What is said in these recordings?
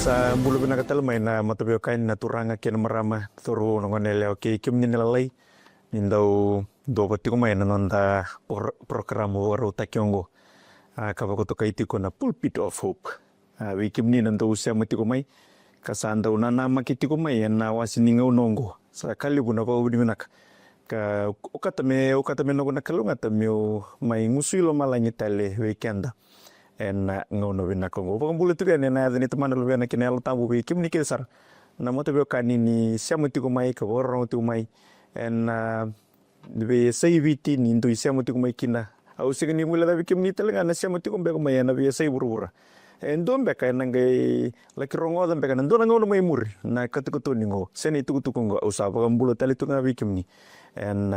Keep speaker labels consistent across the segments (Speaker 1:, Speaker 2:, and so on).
Speaker 1: Sa bulu pinakatalmay na matabyo kain na turanga kina marama turu ngonele okay kimni nilalay nindaw dobati ko may nanonda programo waro takyongo kabakoto kaiti ko na pulpit of hope wi kimni nandaw siya mati ko may kasanda unana makiti ko may na wasininga unongo sa kalibu na pa ubinak ka ukatame no na kalunga tamyo may ngusuilo malanya tale weekenda en ngono bina kongo bakang bulu tu kan na ni teman lu bina kinel tabu bi kim ni kesar na moto be kanini siamuti ko mai ka borong tu mai en be sai viti ni ndu siamuti ko mai kina au signi mula da kim ni telenga na siamuti ko be ko mai na be sai burura en dom be ka nangai la kirongo da be ka ndo ngono mai mur na katukutu ni ngo seni tukutu ngo au sa bakang bulu tali tu na bi kim ni en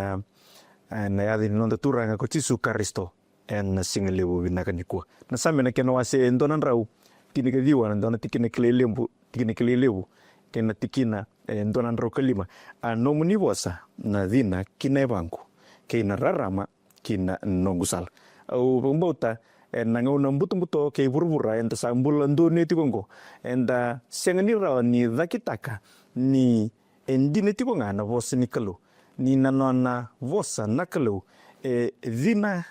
Speaker 1: ya di non da turanga ko tisu karisto en singalebu binakani ko na same na kena wase endonan rau tinika diwa ndona tikina kelelebu kena tikina endonan rau kalima nomuni bosa na dina kina banku kina rarama kina nongusal au bambota na ngona mbuto ke burbura enta sambul ndone tikongo enda sengani raw ni dakitaka ni endine tikonga na bosa ni kalu ni nanona vosa nakalu dina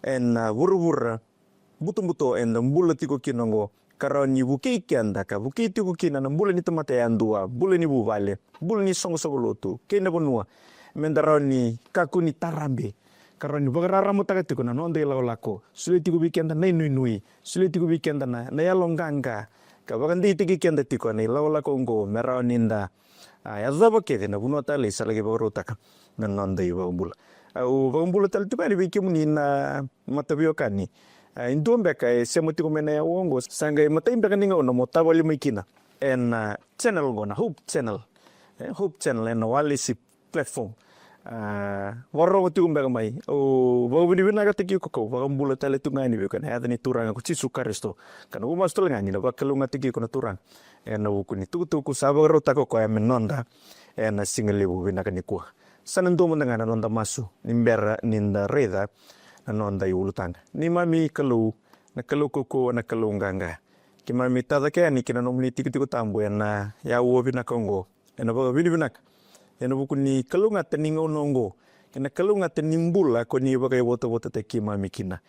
Speaker 1: en burbura buto en mbula tiko kinongo karoni buki kianda ka buki tiko kinana mbula ni tomate andua bula ni buvale bula ni songo sogolotu kena bonua mendaroni kakuni tarambe karoni bagarara mutaka tiko na nonde lako suleti ku bikenda na nui suleti ku bikenda na yalonganga ka bagandi tiki kenda tiko na lako ngo meroni nda ya zaba kede na bunota le salage barotaka na nonde ibambula au bambula tal tu bani bikimuni na matabio kani indombe ka semuti kumena ya wongo sanga matimbe kaninga ono motabali mikina en channel gona hope channel en wali si platform warro tu kumbe mai o bobini bina ka tiki ko bambula tal tu ngani be kana adani turanga ko chisu karisto kana uma stol ngani na bakalunga tiki ko na turang en ukuni tu ku sabaro tako ko menonda en singalebu bina kanikuwa sanando mo nga nanonda masu nimbera ninda reda nanonda iulutanga ni mami Kalou na Kalou koko na Kalou nganga ki mami tada ke ani kina nomni tikitiko tambo na ya wobi na kongo ena ba bini binak ena buku ni Kalou ngata ningo nongo kina Kalou ngata nimbula ko ni ba kay woto te ki mami kina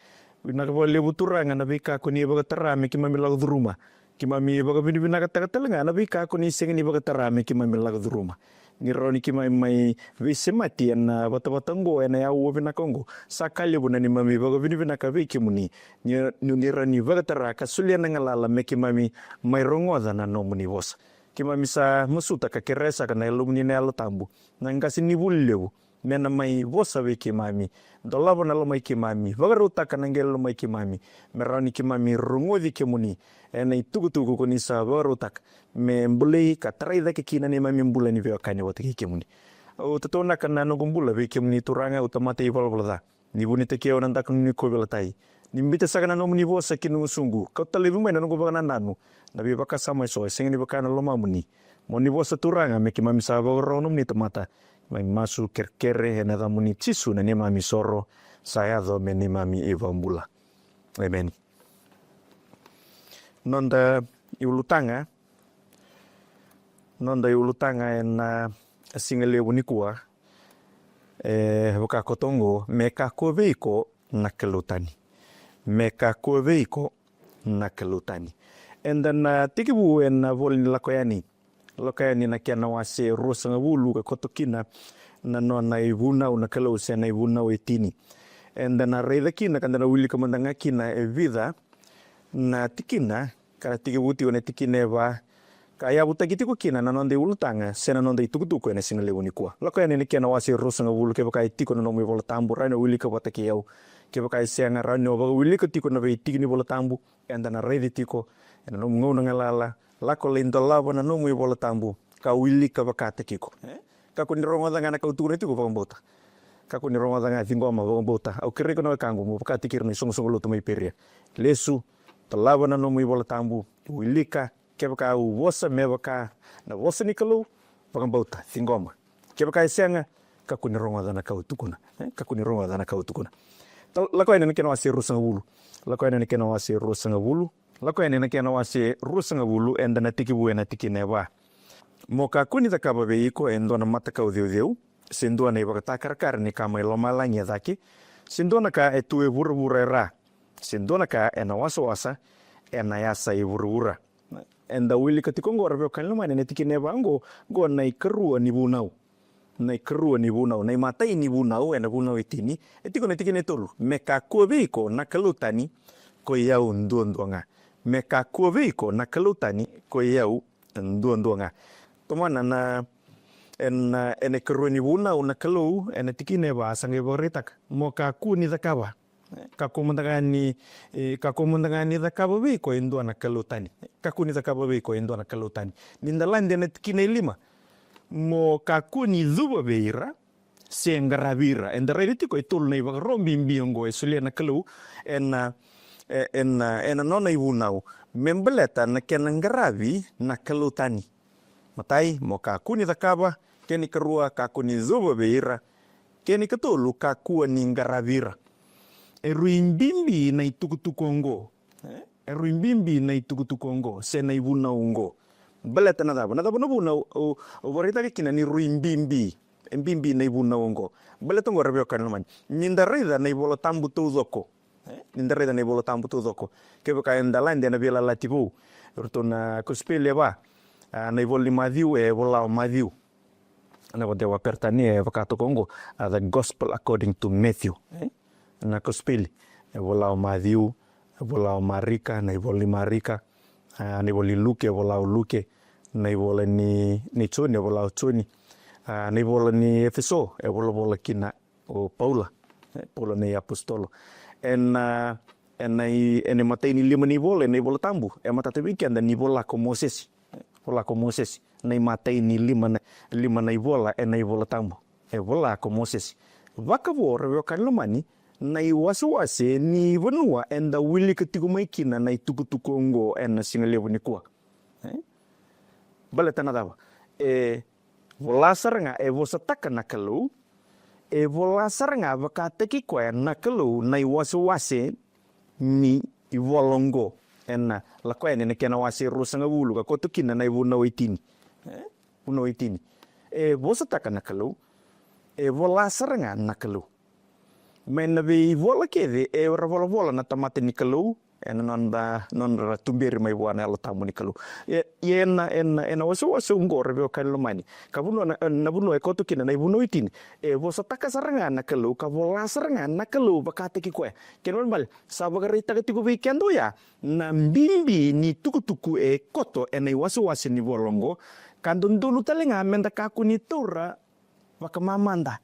Speaker 1: binak ba lebuturanga na bika ko ni ba tarame ki mami lagu rumah ki mami ba bini binak talenga na bika ko ni sengi ni ba tarame ki mami lagu rumah ni roni ki mai visemati na bata-batango na ya uwe na Kongo sakali buna ni mami bago bini ka viki muni ni rani bagatara ka sulia na ngalala me ki mami mai rongoda na nomuni bos ki mami sa musuta ka keresa ka na lumni na tambu na ngasi ni bulleu mena mai bosa viki mami dolabo na lo mai ki mami bagaruta ka ngel lo mai ki mami merani ki mami rongodi ki muni ena itugu ko ni sa bagarutak me mbulei ka traida ke kina ni mami mbula ni veo kani wote ke muni o tatona kana no gumbula ve ke muni turanga utamate ivolvolda ni buni te ke onanda kun ni ko belatai ni mbite sagana no muni bosa kinu sungu ka talebu mena no gobana nanu na be baka sama so sengi bakana lo mamuni moni bosa turanga me ke mami sa bagoro ni tomata mai masu kerkere na da muni chisu na ni mami soro saya do me ni mami ivombula amen nonda iulutanga na singale unikua waka kotongo me kakua vei iko na Kalou Tani me kakua vei iko na Kalou Tani and then tikibu en volni lakoyani na kiana wase rosanga wulu ka kotokina na no na ibuna una Kalou se na ibuna wetini and then reida kina kandana wili kamandanga kina vida na tikina ka tikibuti ona tikine ba kaya buta kitiko kina na nonde ulutanga sena nonde itukutuko ene singale unikua lako ene ne kena wasi rosanga wulu ke baka tiko no mo bola tambu rano wili ka bata kiyau ke baka senga rano ba wili ka tiko no be tikini bola tambu enda na ready tiko ena no ngona ngalala lako lindo labo na no mo bola tambu ka wili ka baka tekiko ka ko ni rongo danga na ka uture tiko ba mbota ka ko ni rongo danga thingoma ba mbota au kireko no kangu mo baka tikir ni songo lo to mai peria lesu talabo na no mo bola tambu wili ka kebaka wosa mebaka na wosa ni Kalou bagambauta thingoma kebaka senga kakuni ronga dana kautukuna kakuni ronga dana kautukuna lako ina nikena wasi rusanga wulu lako ina nikena wasi rusanga wulu lako ene kena wase rusanga bulu enda na tiki bu na tiki neba mo kakuni da kakua vei iko endona matakau deu sindua na iba takar ni kama ilomala nya daki sindona ka etue vura ra sindona ka ena wasa ena yasa i vura enda wili katikongo rabio kanluma ne tiki neba ngo go na ikrua ni bunau na matai ni bunau ena bunau itini etiko na tiki ne tolu me kakua vei iko na Kalou Tani ko iau nduonduanga me kakua vei iko na Kalou Tani ko iau nduonduanga tomana na ene kerua ni bunau na Kalou ena tiki neba sange boretak mo kaku ni dakaba kakomandangani dakaba vei iko nduana Kalou Tani kaku ni dakaba vei iko nduana Kalou Tani nindalande na tiki ne lima mo kaku ni zuba veira sengaravira endareriti ko itul nei bag rombimbiango esulia na Kalou ena nona ibunau membeleta na kenangaravi na Kalou Tani matai mo kaku ni dakaba keni kerua kaku ni zuba veira keni ketulu kaku ni ngaravira eruimbimbi na itukutukongo sena ibunau ngo beleta na daba no bunau o borita ke kina ni ruimbimbi na ibunau ngo beleta ngo rabio kanman nindarida na ibolo tambu tudoko ke baka endalande na vela latibu rutona kospele ba na iboli madiu e bola madiu na bodewa pertanie baka to Kongo the gospel according to Matthew na kospele e bola madiu e bola marika na iboli marika na iboli luke bola luke na ibola ni tsoni bola tsoni na ibola ni Efeso e bola kina o Paula ni apostolo ene matei ni lima ni bola tambu e matate weekend ni bola ko Moses na matei ni lima na ibola ibola tambu e bola ko Moses vakavora vyo kanlomani na iwase ni vanua enda wili katikumai na itukutukongo ena singalevu ni kuwa baleta na dava volasaranga vosataka na Kalou volasaranga vakateki kwa na Kalou na iwase ni ivolongo ena lakwa ene kena wase rusanga bulu ka kotokina na ibunau itini vosataka na Kalou volasaranga na Kalou mena vi vola keve vola na tamate ni Kalou ena nonda tumberi mai buana ala tamu ni Kalou ena waso ngore vyo kanlomani kabuno na buno e kotokina na ibuno itini vosataka saranga na Kalou ka vola saranga na Kalou bakateki kwe kenol mal sabagarita katiku weekendo ya na mbimbi ni tukutuku e koto ena waso ni volongo kandundulu talenga menda kaku ni tora vakamamanda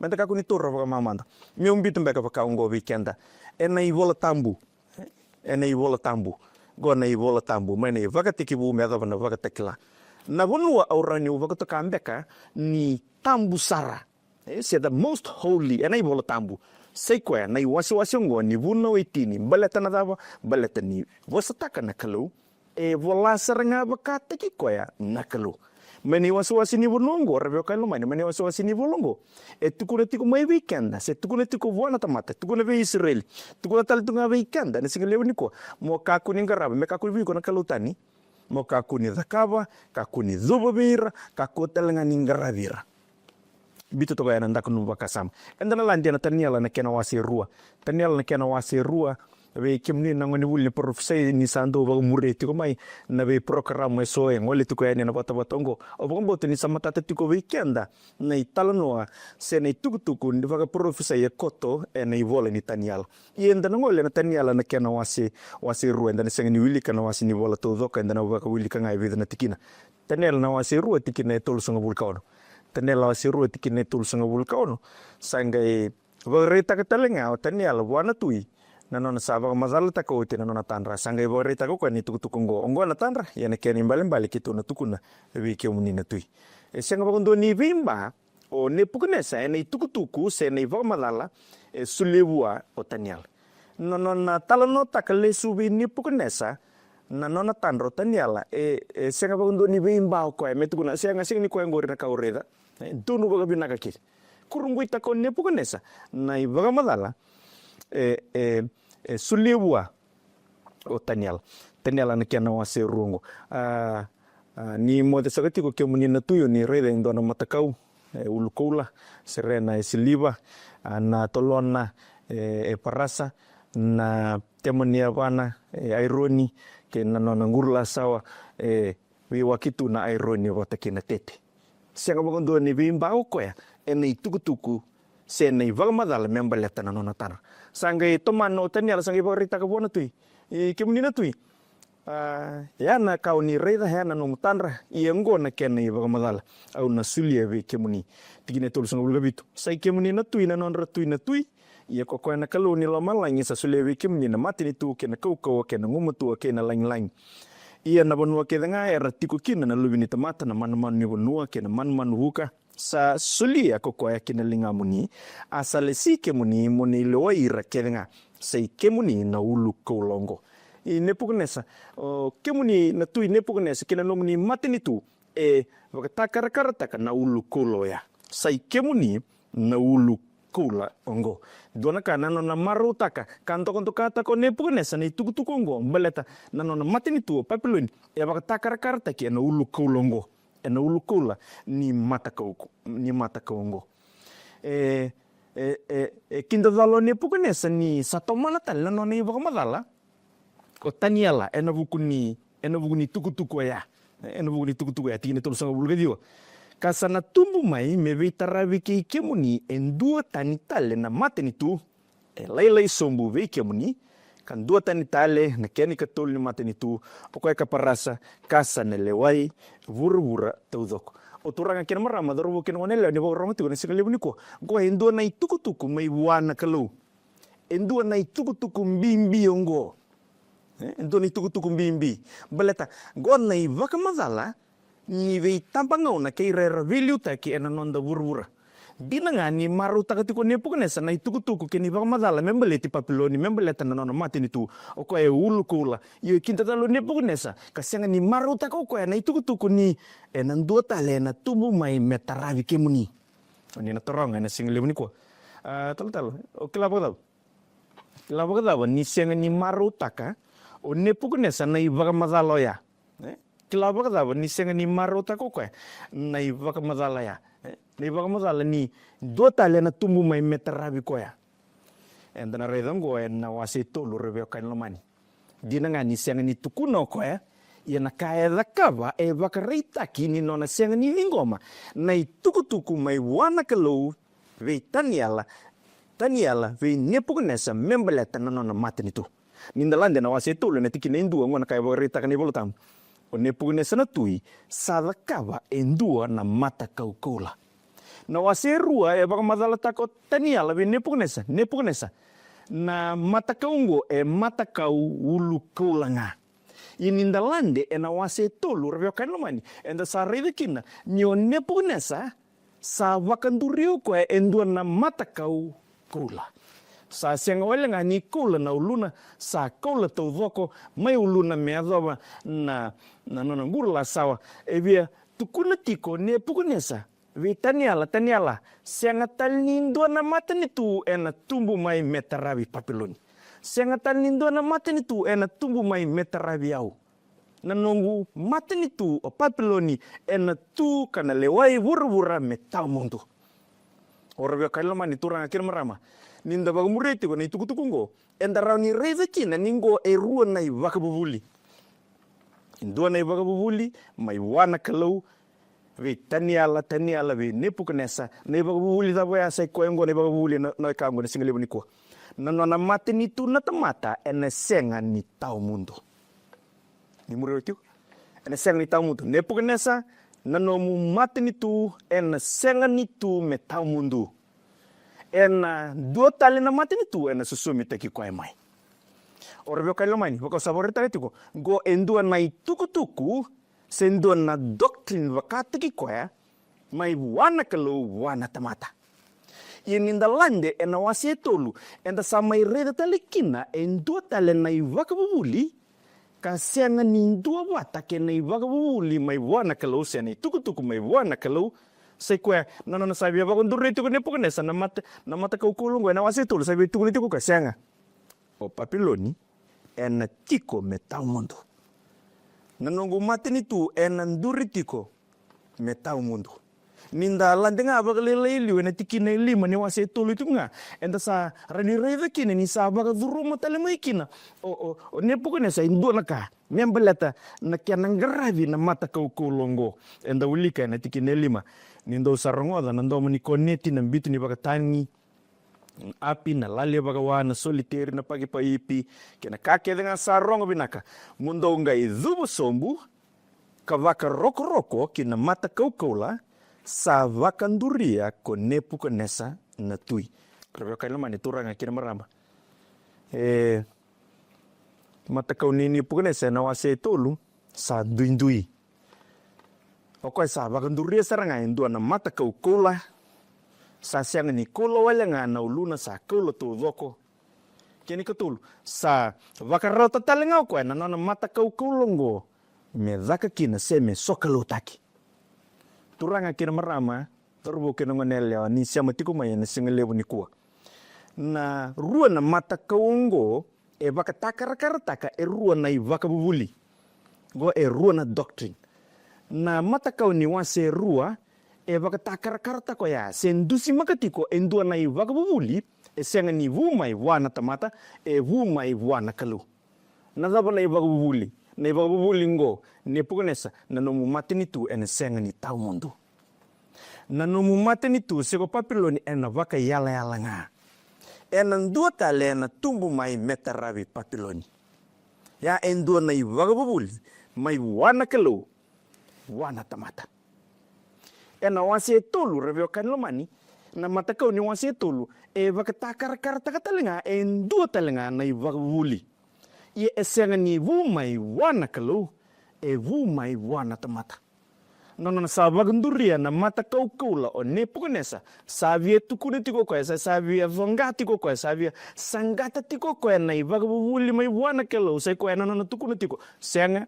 Speaker 1: menda kaku ni tora vakamamanda miumbito mbeka vakaungo weekenda ena ivola tambu gona ivola tambu mene vakatiki bu meda vana vakatekila na vonua aurani vakatoka mbeka ni tambu sara se the most holy ena ivola tambu seikwe na iwasi ngo ni vuno itini baleta na dava baleta ni vosataka na Kalou vola saranga vakatiki koya na Kalou meni wasi ni volongo rabio kanlomani meni wasi ni volongo tukuna tiku mai weekend se tukuna tiku voana tamata tukuna ve Israel tukuna tal tunga weekend na singalewu niko mo kaku ni ngaraba me kaku vi ko na Kalou Tani mo kaku ni zakaba kaku ni zubabira kaku talanga ni ngaravira bito to bayana ndakunu bakasam endana landi na taniala na kena wasi rua ve kimni na ngoni wuli professeur ni sando ba mureti ko mai na ve programa so en ngole tuko ene na bata batongo obombo tini samatata tiko weekenda na italonoa se na tukutuku ndi vaga professeur koto ene ivola ni taniala yenda ngole na taniala na kena wasi rua ndana sengni wili kana wasi ni vola to doka ndana vaga wili kanga ve na tikina taniala na wasi rua tikina tol songa vulkano taniala wasi rua tikina tol songa vulkano sangai voreta katalenga taniala wana tui na nona saba mazala tako te na nona tandra sanga ibore tako kwa ni tukutukongo ongo na tandra yana keni mbali kitu na tukuna wiki omunina tui sanga bagondo ni vimba o ne pukunesa ene tukutuku se ne iva malala sulewua otanial nona talano takale subi ni pukunesa na nona tandro taniala sanga bagondo ni vimba ko me tukuna sanga singi ni ko ngori na kaureda tunu baga binaka kit kurunguita ko ne pukunesa na iva malala sulewua o Taniala na kia na wase rungo. Ni mo te sakatiko kia muni na tuyo ni reida indona matakau, ulu koula, serena siliva, na tolona parasa, na temania wana aironi, ke nanona ngurla sawa, wakitu na aironi wata kina tete. Sianga wakandua ni vimbao koea, nei tukutuku, se nei wakamadala membaleta na nona tana. Sanga tomano Taniala sanga iwakarita ka buona tui, ke muni na tui. Yana kau ni reida hana no mutandra iengo na kena i wakamadala au na sulia ve kemuni tigine tolu sanga bulga bitu sai kemuni na tui na nonra tui na tui ia kokoa na Kalou ni la malangi sa sulia ve kemuni na matini tu kena kaukau kena ngumutu kena lain ia na banua ke danga era tiku kina na lubini tamata na manamanu ni banua kena manamanu huka sa sulia kokoa kena linga muni asale si kemuni moni loa ira ke danga sai kemuni na ulu kaulongo i nepukunesa kemuni na tui nepukunesa kena lomuni matini tu wakatakarakara na ulu kulo ya sai kemuni na ulu kula ongo dona ka nanona maru taka kanto kata ko nepukunesa ni tukutuku ongo baleta nanona matini tu papilun wakatakarakara taki na ulu kulo ongo na ulu kula ni mata ongo kinda dalo nepukunesa ni satomana tal nanona i wakamadala o Taniala ena vukuni tukutuku ya tigine tolu sanga bulga diwa kasana tumbu mai me veitaravi ke kemuni en dua tani tale na mateni tu lailai sombu ve kemuni kan dua tani tale na keni katolu ni mateni tu pokoe kaparasa kasa ne lewai vura taudoko o turanga kena marama dorobo kena wanele ni borongo tigo ne singa ko go en dua nai tukutuku mai wana Kalou en dua nai tukutuku mbimbi ongo Endo ni tukutuku mbimbi. Baleta, gona i wakamadala, ni vei tampangau na kei rera viliuta ki ena nonda vurvura. Dina nga ni maru takatiko nepukanesa na i tukutuku ke ni wakamadala, membaleti papiloni, membaleta na nona mati ni tu, o koe ulu kula, i kintatalo nepukanesa, kasianga ni maru tako koe na i tukutuku ni ena nduatale na tubu mai metaravi kemuni. O ni na toronga na single ni ko. Talo, o kilabagadaw. Kilabagadaw, ni sianga ni maru taka, o nepukunesa na i wakamadala ya. Kilabagadawa ni senga ni marota kokoe na i wakamadala ya. Na i wakamadala ni duatale na tumbu mai metaravi koea. And na redongo na wase tolu reveo kain lomani. Dina nga ni senga ni tukuno koea. Ia na kaya dakava e wakareitaki ni nona senga ni vingoma. Na i tukutuku mai wana Kalou vei Taniala vei nepukunesa membaleta na nona matani tu. Nindalande na wase tolu na tiki na indua ngwana kaya wakareitaka ni bolotam. O nepukunesa na tui sadakava endua na mata kaukula. Na wase rua e wakamadala tako Taniala vei nepukunesa na mata kaungo e mata kau ulu kaulanga. Inindalande e na wase tolu reveo kain lomani. Enda sa reida kina ni o nepukunesa sa wakandurio koe endua na mata kau kula. Sa sianga wale nga ni kula na uluna sa kula tau voko mai uluna mea dhawa na nona ngurla sawa e via tukuna tiko nepukunesa vi Taniala sianga talindua na mata ni tu e na tumbu mai metaravi papiloni sianga talindua na mata ni tu e na tumbu mai metaravi au na nongu mata ni tu o papiloni e na tu kana lewai vura metau mundu ora via kailomani turanga kira marama ninda wagamureti ko na itukutukungo enda rauni reza kina ningo e rua na i wakabubuli indua na i wakabubuli mai wana Kalou ve Taniala ve nepukunesa na i wakabubuli da boya sai koengo na i wakabubuli na kango na singalebo niko na nona mate ni tu na tamata ena senga ni tau mundo ni mureti ena senga ni tau mundo nepukunesa na nomu mate ni tu ena senga ni tu me tau mundo ena dua tali na mati ni tu ena susumi teki koe mai. Ora veo kailo mai ni, waka saborita retiko, go endua na tukutuku, sendua na doktrin wakateki koe, mai wana Kalou wana tamata. Ianinda lande ena wasi tolu, enda sa mai reda tali kina, endua tali na i wakabubuli, kasianga ni dua wata ke na i wakabubuli mai wana Kalou, sena i tukutuku mai wana Kalou, sai koe nana sabi aba kondure tu kone pokonesa na mata kaukulungo na wase tolu sabi tu kone tu kasianga o papiloni e na tiko me tau mundo. Na nongo matini tu e na nduri tiko me tau mundo. Ninda landenga bagalele iliu na tikina ilima ni wase tolu itu nga. Enda sa rani raiva kina ni sa baga dhuru matalema ikina. O nepo kene sa indu naka. Membeleta na kia nanggaravi na mata kau longo. Enda ulika na tikina ilima. Nindo sarongoda nando mani koneti na mbitu ni baga tangi. Api na lalia bagawa na soliteri na pagi paipi. Kena kake dengan sarongo binaka. Mundo ngai dhubo sombu. Kavaka roko-roko kina mata kau la. Sa vakanduria ko nepu ko nesa na tui. Rebe kai lamani turanga kina marama. Mata kau nini pu nesa na wase tolu sa duindui. Okoi sa vakanduria saranga indua na mata kau la. Sa siang ni kola walenga na uluna sa kola tu doko. Kini ketulu sa vakarota talenga ko na mata kau longo. Me zaka kina se me Kalou Tani. Turanga kina marama, tarubo kina ngonelea ni siama tiku maya na singalebu ni kuwa. Na rua na mata kaungo, e waka taka e rua na i waka bubuli. Go e rua na doctrine. Na mata kau ni wase rua, e waka taka ya. Sendusi makatiko e ndua na i waka bubuli, e senga ni vuma i wana tamata, e vuma i wana Kalou. Na zaba na i waka bubuli. Na iba bubulingo ne pukunesa na nomu matini tu ene senga ni tau mundo. Na nomu matini tu sego papiloni ena waka yala nga. Ena ndua tale na tumbu mai metaravi papiloni. Ya endua na iwaga bubuli mai wana Kalou, wana tamata. Ena wase tolu reveo kanlomani na matakau ni wase tolu e waka takara takatalinga e ndua talinga na iwaga bubuli. Ia esenga ni vumai wana Kalou, e vumai wana tamata. Nona sa vaganduria na mata kau la o nepo konesa, savia tukune tiko koe, savia vonga tiko koe, savia sangata tiko koe na i vagabubuli mai wana Kalou, sai koe nona tukune tiko. Senga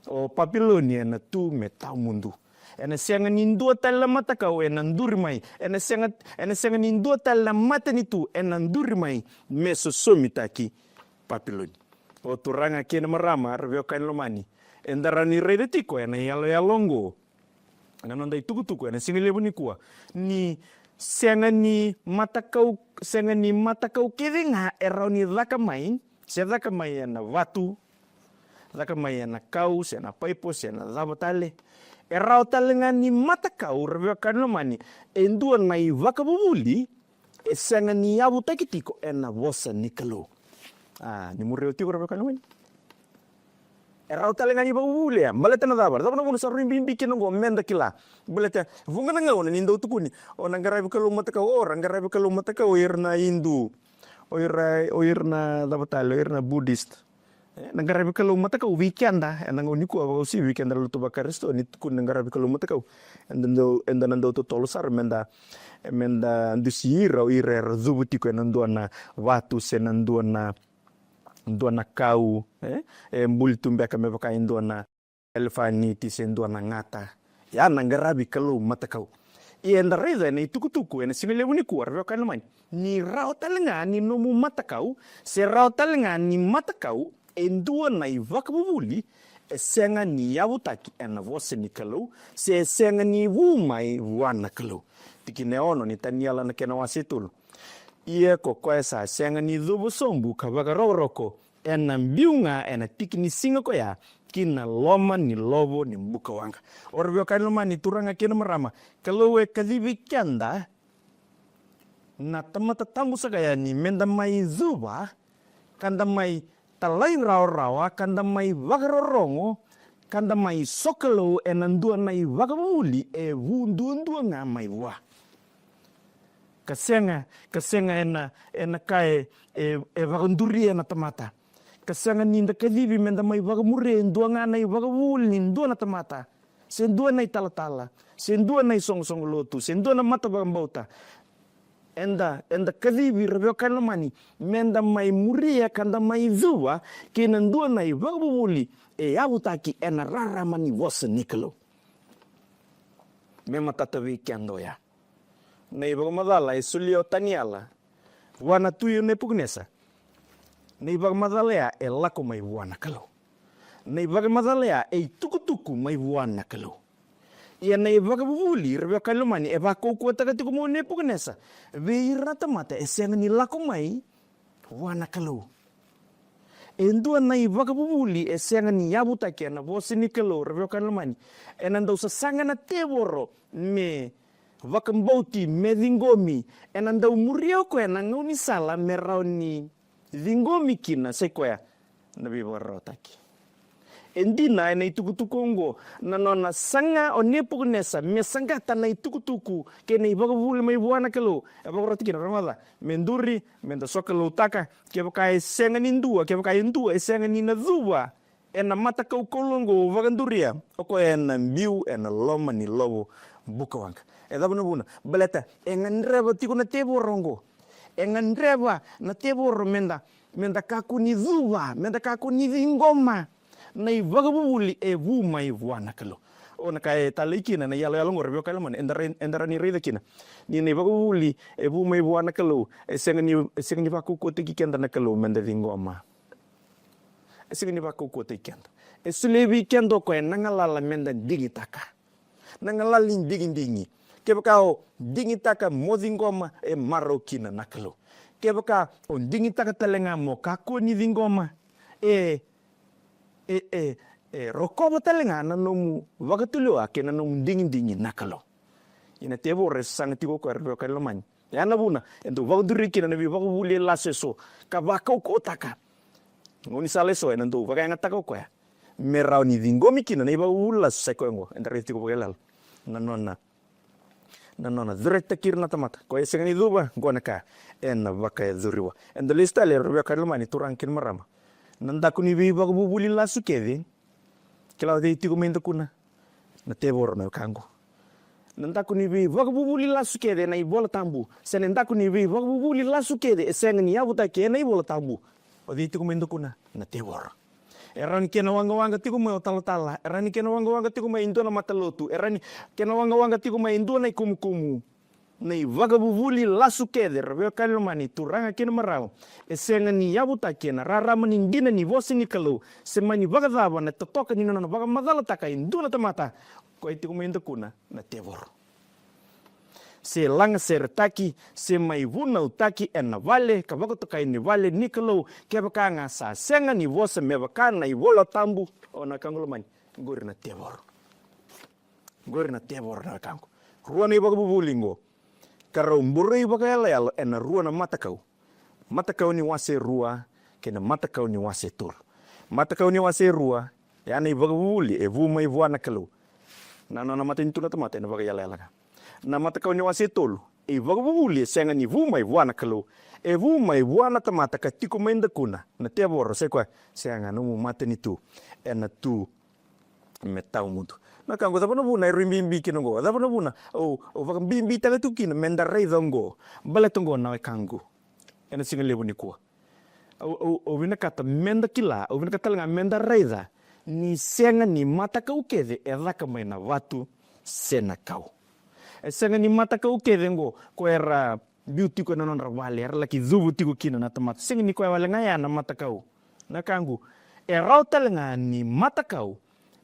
Speaker 1: o Babilonia na tu me tau mundu. Ena senga ni ndua tala mata kau ena nduri mai. Ena senga ni ndua tala mata ni tu ena nduri mai me sosomita ki Babilonia. O turanga kena marama reveo kain lomani. Endarani rede tiko ena yalongo. Ana nonda tuku ena singalebu ni kuwa. Ni senga ni mata kau kedenga erau ni dhakamai. Se dhakamai ena watu. Dhakamai ena kau, se ena paipo, se ena dhabatale. Erau talenga ni mata kau reveo kain lomani. Endua nai vakabubuli. E senga ni abu takitiko ena vosa ni Kalou. Ni mureo tiko reveo kain lomani. Erau talenga ni babubuli ya. Baleta na dhabar. Dhabar na muna saruin bimbi kinongo menda kila. Baleta. Vunga na ngauna ni ndau tukuni. O nangarai Kalou mata kau. O nangarai Kalou mata kau. Irna Hindu. O irna dhabatale. O irna Buddhist. Nangarai Kalou mata kau. Weekenda. Nangau niku abau si weekenda lutu bakaristo. Ni tukun nangarai Kalou mata kau. Enda nandau tu tolusar. Menda andusira o ira dhubu tiko. Nandua na watu se nandua na kau, mbuli tumbeka mebaka indua na elefani se indua na ngata. Ya nangarabi Kalou mata kau. Enda reza ni tuku ena singalebu ni kuar reveo kain lomani. Ni rao talenga ni nomu mata kau, se rao talenga ni mata kau, endua na i vakabubuli, e senga ni yabutaki ena vose ni Kalou, se senga ni vumai wana Kalou. Tiki neono ni taniala na kena wasitulu. Ia ko koe sa senga ni dhubu sombu ka wakaroroko ena mbiunga ena tiki ni singa ko ya kina loma ni lobo ni mbuka wanga. Orveo kain loma ni turanga kina marama. Kalou e kadhibi kianda na tamata tambu sakaya ni menda mai dhuba kanda mai talai rawa kanda mai wakarorongo kanda mai Kalou ena ndua nai wakabuli e vundua nga mai wa. Kasenga ena kae wakanduri ena tamata. Kasenga ninda kadhibi menda mai wakamure ndua nga nai wakabuli ndua na tamata. Sendua nai talatala. Sendua nai song lotu. Sendua na mata wakambauta. Enda kadhibi reveo kain lomani. Menda mai muria kanda mai dhua. Kina ndua nai wakabuli. E abutaki ena raramani vosa ni Kalou. Mema tatawi kiando ya. Na iba madala e sulio taniala wana tuyo ne pugnesa nei vagamadalea e lako mai vuana Kalou. Nei vagamadalea e tukutuku mai vuana Kalou. Ia nei vagavuvuli reveo Kalumani e vakouku takatiku mo ne pukanesa. Veira tamata e senga ni lako mai vuana Kalou. E ndua nei vagavuvuli e senga ni yabutake na vosi ni Kalou reveo Kalumani. E nandau sa sanga na tevoro me vakambauti me vingomi. E nandau muriau koe na ngauni sala me rau ni vingomi kina se koe na vivarao taki. Endina e nei tukutuku na nona sanga o nepukunesa me sangata nei tukutuku ke nei vagavuli mai vuana Kalou e vakarati kina ramada menduri menda Kalou taka ke vakai senga nindua ke vakai ndua e senga ni na dua e na mata kau kolongo vaganduria oko e na miu e na loma ni lobo bukawanga e dabuna buna baleta e ngandreva tiku na tevorongo e ngandreva na tevoro menda kaku ni dua menda kaku ni vingoma nei vagavuvuli e vu mai vuana Kalou. Ona kai talaikina na yalo ngor reveo Kalumani endara ni reida kina. Ni nei vagavuvuli e vu mai vuana Kalou e senga ni vakuku te kikenda na Kalou menda vingoma. E senga ni vakuku te kikenda. E sulevi kendo ko e nangalala menda dingitaka. Nangalali dingi. Ke bakao dingitaka mo vingoma e maro kina na Kalou. Ke baka o dingitaka talenga mo kaku ni vingoma rokova talenga na nomu vakatulua ke na nomu dingi na Kalou. Ina tevo res sanga tiko ko reveo Kalumani. Ya na buna ento vakaduri kina na vi vakavuli laseso ka vakau kotaka. Ngoni saleso e nanto vakanga taka ko ya. Merau ni vingomi kina nei vakavuli sai ko ngo endare tiko pokelal. Na nona direkta kirna tamata. Ko e senga ni duba ngona ka en vaka e duriwa. Endo lista le reveo Kalumani turangkin marama. Nandaku ni vi vakavuvuli lasu keve. Kila de tiku mendo kuna na tevoro na kango. Nandaku ni vi vakavuvuli lasu keve na ibola tambu. Se nandaku ni vi vakavuvuli lasu keve e senga ni yavuta ke na ibola tambu. O de tiku mendo kuna na tevoro. Erani kena wanga tiku mai otala. Erani kena wanga tiku mai indona matalotu. Erani kena wanga tiku mai indona ikumukumu. Nei vagavuvuli lasu kede reveo Kalumani turanga kena marau e senga ni yabuta kena rarama ni ndina ni vosi ni Kalou se mani vagadava na totoka ni nona vagamadala taka induna tamata ko e tiku menda kuna na tevoro se langa se retaki se mai vuna utaki e na vale ka vakatokai ni vale ni Kalou ke bakanga sa senga ni vosa me vakana i vola tambu o na Kalumani gori na tevoro na kango rua ni vagavuvuli ngo Karau murei bakayala e na rua na matakau. Matakau ni wase rua, ke na matakau ni wase tolu. Matakau ni wase rua, e ana i vagavuvuli e vu mai vuana Kalou. Na mata ni tuna tamata e na bakayala. Na matakau ni wase tolu, e vagavuvuli e senga ni vu mai vuana Kalou. E vu mai vuana tamata ka tiku menda kuna. Na tevoro se kwa senga numu mata ni tu. E na tu me tau mutu. Na kango tapana buna rimbi kinongo tapana buna o vakambimbi tala tukina menda rei dongo baletongo na kango ena singa lebu ni kwa o vina kata menda kila o vina kata nga menda reida ni senga ni mata kau kede e raka mai na watu sena kau e senga ni mata kau kede ngo ko era beauty ko non ravale era laki zubu tiku kina na tamata senga ni ko wala ngaya na mata kau na kango e rauta nga ni mata kau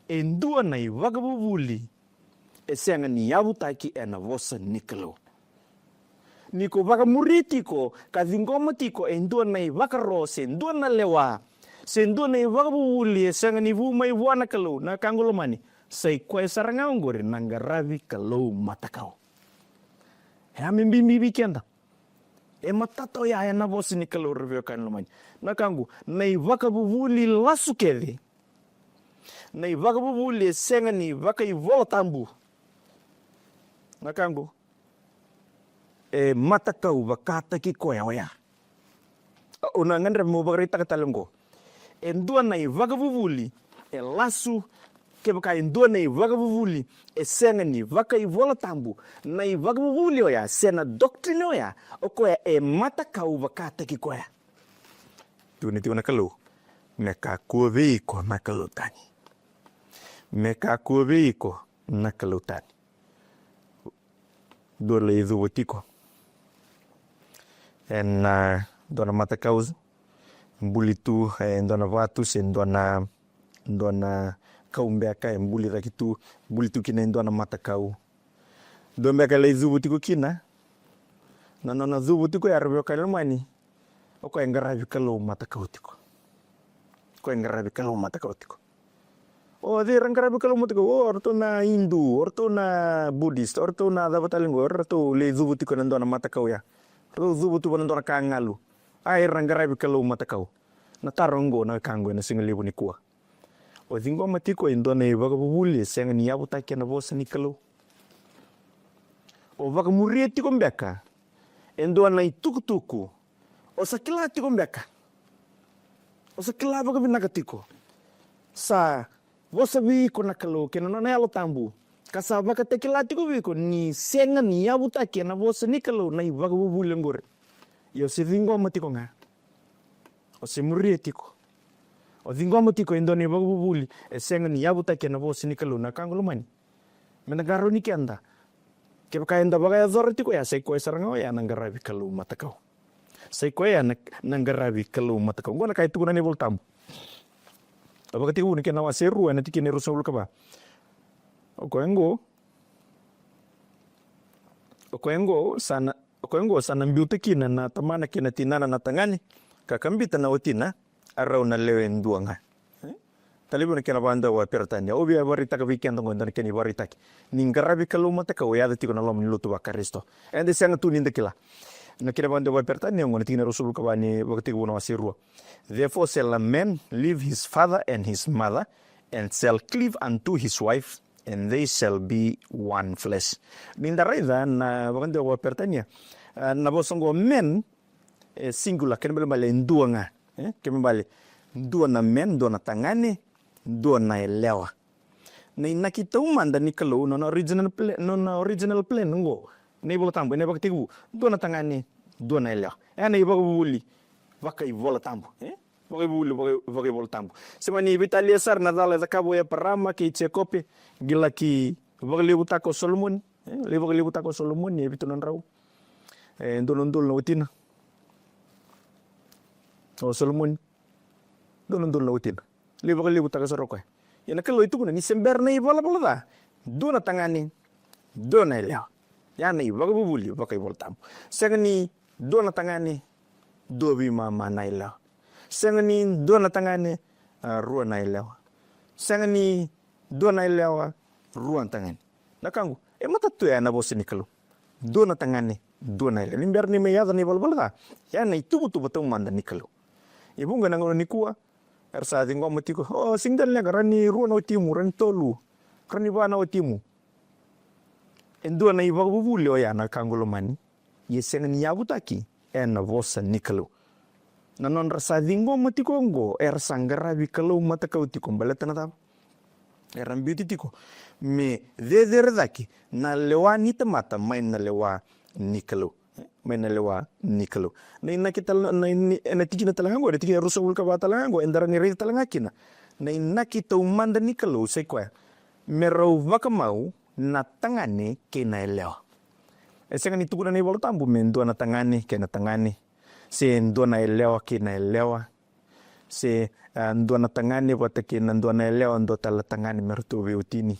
Speaker 1: e ndua nei vagavuvuli e senga ni yavutaki e na vosa ni Kalou. Niko vakamuriti ko, ka vingoma tiko e ndua nei vakaro se ndua na lewa. Se ndua nei vagavuvuli e senga ni vu mai vuana Kalou na Kalumani. Sai koe saranga ongore nangaravi Kalou matakau. E amimbi kenda. E matato ya e na vosa ni Kalou reveo Kalumani. Na kangu, nei vakavuvuli lasu keve. Nei vagavuvuli e senga ni vaka i vola tambu. Na kango. E matakau vakata ki koe oia. O na ngandra mo bagarita katalongo. E ndua nei vagavuvuli e lasu ke baka e ndua nei vagavuvuli e senga ni vaka i vola tambu. Nei vagavuvuli oia sena doctrine oia o koe e matakau vakata ki koe. Tuni na Kalou. Me kakua vei iko na Kalou Tani. Me kakua vei iko na Kalou Tani. Dole i dhuwa tiko. En dona matakau mbuli tu ndona vatu se ndona kaumbeka mbuli rakitu mbuli tu kina ndona matakau dombeka le zubu tiko kina na nona zubu tiko ya rubio kalmani oko engarabi Kalou matakau tiko ko engarabi Kalou matakau tiko o de rangarabi Kalou matakau orto na Hindu orto na Buddhist orto na davatalinggo orto le zubu tiko ndona matakau ya orto zubu tu ndona kangalu ai rangarabi Kalou matakau na tarongo na kango na singalibu ni kuwa o zingo matiko indona vagabuli senga ni yabuta kena vosa ni Kalou o vagamuri tiko mbeka indona itukutuku o sakila tiko mbeka o sakila vagabinaka tiko sa vosa viko na Kalou kena nona yalo tambu kasa vakatekila tiko viko ni senga ni yabuta kena vosa ni Kalou na vagabuli ngore yo si zingo matiko nga o se muri tiko o zingo tiko indone vagabuli senga ni yabuta kena vosa ni Kalou na kango lumani menagaro ni kenda ke kaenda bagaya zor tiko ya sai ko saranga ya nangarabi Kalou matakau sai ko ya nangarabi Kalou matakau ngona kai tukuna ni voltambu abaga tiko ni kena waseru na tiki ni rusul ka ba o koengo sana mbiuta kina na tamana kina tinana na tangani kakambita na otina arau na lewe nduanga talibu na kena banda wa pertania obia barita ka weekend ngo ndana keni barita ki ningarabi Kalou matakau ya tiko na lom lutu wa Kristo ende sanga tu ninda kila na kena banda wa pertania ngo tina rasul ka bani wakati ko na wasiru therefore shall a man leave his father and his mother and shall cleave unto his wife and they shall be one flesh ninda raida na wakati wa pertania na bosongo men singular kena bale nduanga kena bale ndua na men ndua na tangane ndua na elewa na inakita umanda ni Kalou no original plan ngo ne bola tambo ne baktigu ndua na tangane ndua na elewa na ibaguli vaka ivola tambo vaka ivola tambo semani Vitalia sar na dala da cabo ya parama ki chekope gila ki vagli butako Solomon le vagli butako Solomon ni bitonan raw ndolondol na utina o Solomon ndolondol na utina le vagli butako soroko yana Kalou itu kuna ni sember na ivola bola dona tangani dona elewa yana ibagabuli vaka ivola tambo segani dona tangani dobi mama na elewa segani dona tangani rua na elewa segani dona elewa rua tangani nakangu matatu ya na bosi ni Kalou dona tangani dona elewa nimber ni meyada ni balbalga yana itubutu batong manda ni Kalou ibunga nangono ni kuwa ersa dingo matiko singdal nya garani rua na timu ran tolu krani bana o timu endo na ibagabuli o yana kangulo mani yesengani yabutaki na vosa ni Kalou na non rasa dingo matiko ngo ersangarabi Kalou matakau tiko balatana ta erambiuti tiko me dederdaki na lewa ni tamata mai na lewa ni Kalou mai na lewa ni Kalou na inakita na tikina talangango tikina rusul ka batalangango endara ni rei talangakina na inakita umanda ni Kalou sai kwa merau vakamau na tangane ke na elewa esengani tukuna ni voltambu mendua na tangane ke na tangane se ndua na elewa ke na elewa se ndua na tangane wata ke na ndua na elewa ndo tala tangane mertu veutini